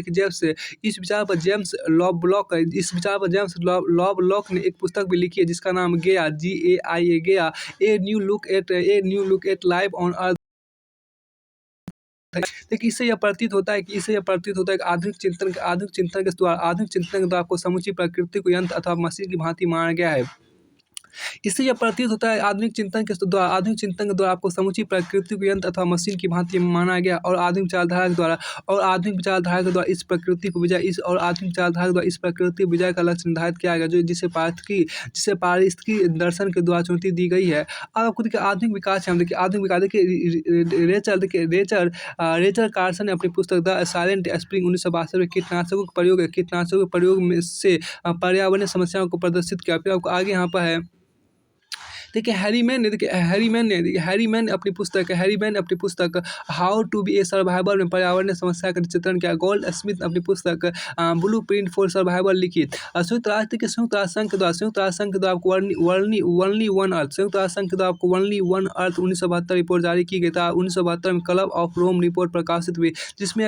जेम्स लॉबलॉक ने एक पुस्तक भी लिखी है, जिसका नाम गेया, GAIA, गेया, a new look at life on earth. देखिए, इससे यह प्रतीत होता है कि आधुनिक चिंतन के द्वारा आपको समूची प्रकृति को यंत्र अथवा मशीन की भांति माना गया है। इससे यह प्रतीत होता है आधुनिक चिंतन के द्वारा आपको समूची प्रकृति को यंत्र अथवा मशीन की भांति माना गया और आधुनिक विचारधारा के द्वारा इस प्रकृति विजय का लक्ष्य निर्धारित किया गया, जो जिसे पारिस्थितिकी दर्शन के द्वारा चुनौती दी गई है। अब आपको देखिए आधुनिक विकास रेचल कार्सन ने अपनी पुस्तक द साइलेंट स्प्रिंग 1962 में कीटनाशकों के प्रयोग में से पर्यावरणीय समस्याओं को प्रदर्शित किया। फिर आपको आगे यहाँ पर है देखिए, हैरीमैन ने अपनी पुस्तक how to be a survivor में पर्यावरणीय समस्या का चित्रण किया। गोल्ड स्मिथ ने अपनी पुस्तक ब्लू प्रिंट फॉर सर्वाइवल लिखी। संयुक्त राष्ट्र संघ के द्वारा आपको ओनली वन अर्थ 1972 रिपोर्ट जारी की गई था। 1972 में क्लब ऑफ रोम रिपोर्ट प्रकाशित हुई, जिसमें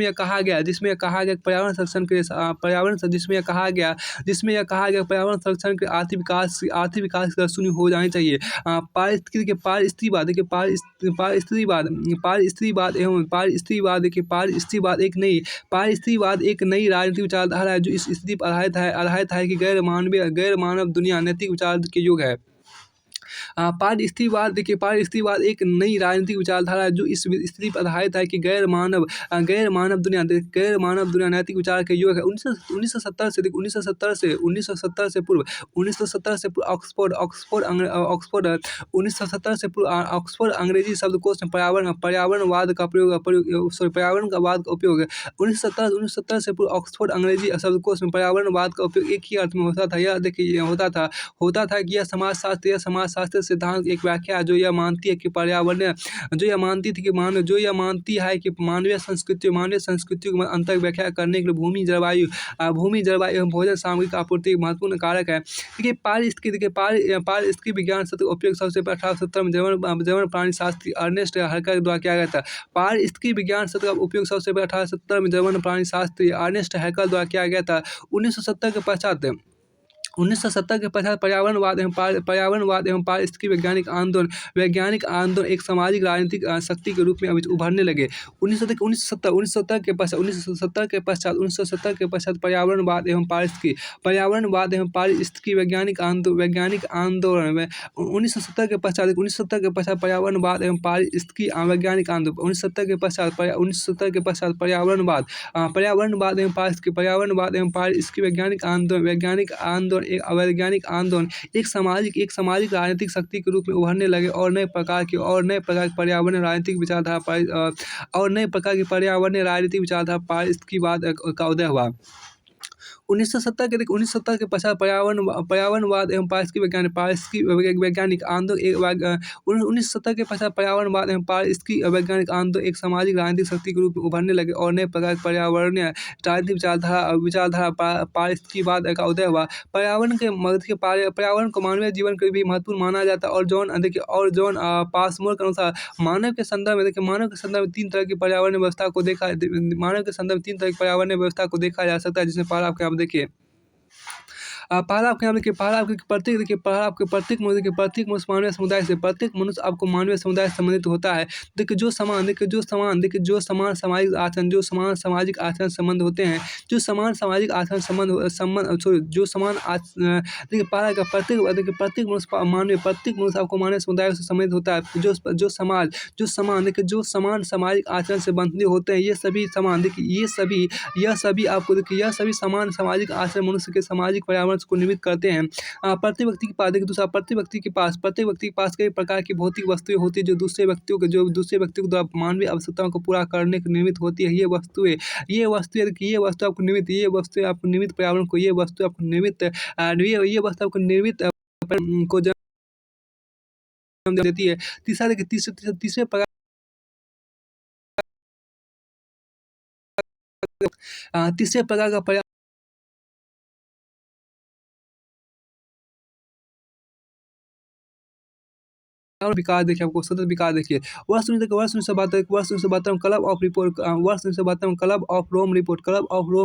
यह कहा गया पर्यावरण संरक्षण के आर्थिक विकास शुरू हो जानी चाहिए। पारिस्थितिवाद एक नई राजनीतिक विचारधारा है, जो इस स्थिति पर आधारित है कि गैर मानव दुनिया नैतिक विचार के योग्य है। पारिस्थितिवाद एक नई राजनीतिक विचारधारा है, जो इस स्थिति पर आधारित है कि गैर मानव दुनिया नैतिक विचार के योग्य है। 1970 से पूर्व ऑक्सफोर्ड अंग्रेजी शब्दकोश में पर्यावरणवाद का उपयोग 1970 से पूर्व ऑक्सफोर्ड अंग्रेजी शब्दकोश में पर्यावरणवाद का उपयोग एक ही अर्थ में होता था। यह देखिए होता था कि यह समाजशास्त्र सिद्धांत एक व्याख्या है, जो यह मानती है कि मानवीय संस्कृतियों को अंतर व्याख्या करने के लिए भूमि जलवायु एवं भोजन सामग्री का आपूर्ति एक महत्वपूर्ण कारक है। देखिए, पारिस्थितिकी विज्ञान शब्द का उपयोग सबसे 1870 में जर्मन प्राणी शास्त्री अर्नेस्ट हैकेल द्वारा किया गया था। पारिस्थितिकी विज्ञान शब्द का उपयोग सबसे 1870 में जर्मन प्राणी शास्त्री अर्नेस्ट हैकेल द्वारा किया गया था। 1970 के पश्चात पर्यावरणवाद एवं पारिस्थितिकी वैज्ञानिक आंदोलन एक सामाजिक राजनीतिक शक्ति के रूप में उभरने लगे। 1970 के पश्चात पर्यावरणवाद एवं पारिस्थितिकी वैज्ञानिक आंदोलन 1970 के पश्चात पर्यावरणवाद एवं पारिस्थितिकी वैज्ञानिक आंदोलन 1970 के पश्चात पर्यावरणवाद एवं पारिस्थितिकी वैज्ञानिक आंदोलन आंदोलन, एक अवैज्ञानिक आंदोलन एक सामाजिक राजनीतिक शक्ति के रूप में उभरने लगे और नए प्रकार की पर्यावरण राजनीतिक विचारधारा और नए प्रकार की पर्यावरणीय राजनीतिक विचारधारा पारिस्थितिकवाद का उदय हुआ। 1970 के पश्चात पर्यावरणवाद एवं पारिस्थितिक वैज्ञानिक आंदोलन 1970 के पश्चात पर्यावरणवाद एवं पारिस्थितिक वैज्ञानिक आंदोलन एक सामाजिक राजनीतिक शक्ति के रूप में उभरने लगे और नए प्रकार की पर्यावरणीय राजनीतिक विचारधारा पारिस्थितिकवाद का उदय हुआ। पर्यावरण को मानवीय जीवन के लिए भी महत्वपूर्ण माना जाता है और जॉन पासमोर के अनुसार मानव के संदर्भ में तीन तरह की पर्यावरण व्यवस्था को देखा जा सकता है, जिसमें पहला आपके यहाँ देखिए प्रत्येक मनुष्य मानवीय समुदाय से संबंधित होता है। देखिए जो समान सामाजिक आचरण संबंध होते हैं, प्रत्येक मनुष्य आपको मानवीय समुदाय से संबंधित होता है। जो समान सामाजिक आचरण से बंधे होते हैं, ये सभी समान सामाजिक आचरण मनुष्य के सामाजिक पर्यावरण को निर्मित करते हैं। प्रत्येक व्यक्ति के पास कई प्रकार की भौतिक वस्तुएं होती है जो दूसरे व्यक्तियों के द्वारा मानवीय आवश्यकताओं को पूरा करने के निर्मित होती है। ये वस्तु आपको निर्मित पर्यावरण को को जन्म देती है। तीसरे प्रकार का और विकास देखिए, आपको सतत विकास देखिए। वर्ष 1972 में क्लब ऑफ रोम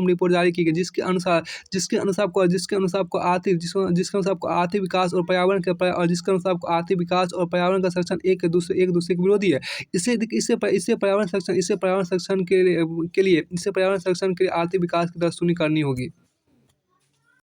रिपोर्ट जारी की गई, जिसके अनुसार आपको आर्थिक विकास और पर्यावरण का संरक्षण एक दूसरे के विरोधी है। इससे पर्यावरण संरक्षण के लिए आर्थिक विकास की दर शून्य करनी होगी।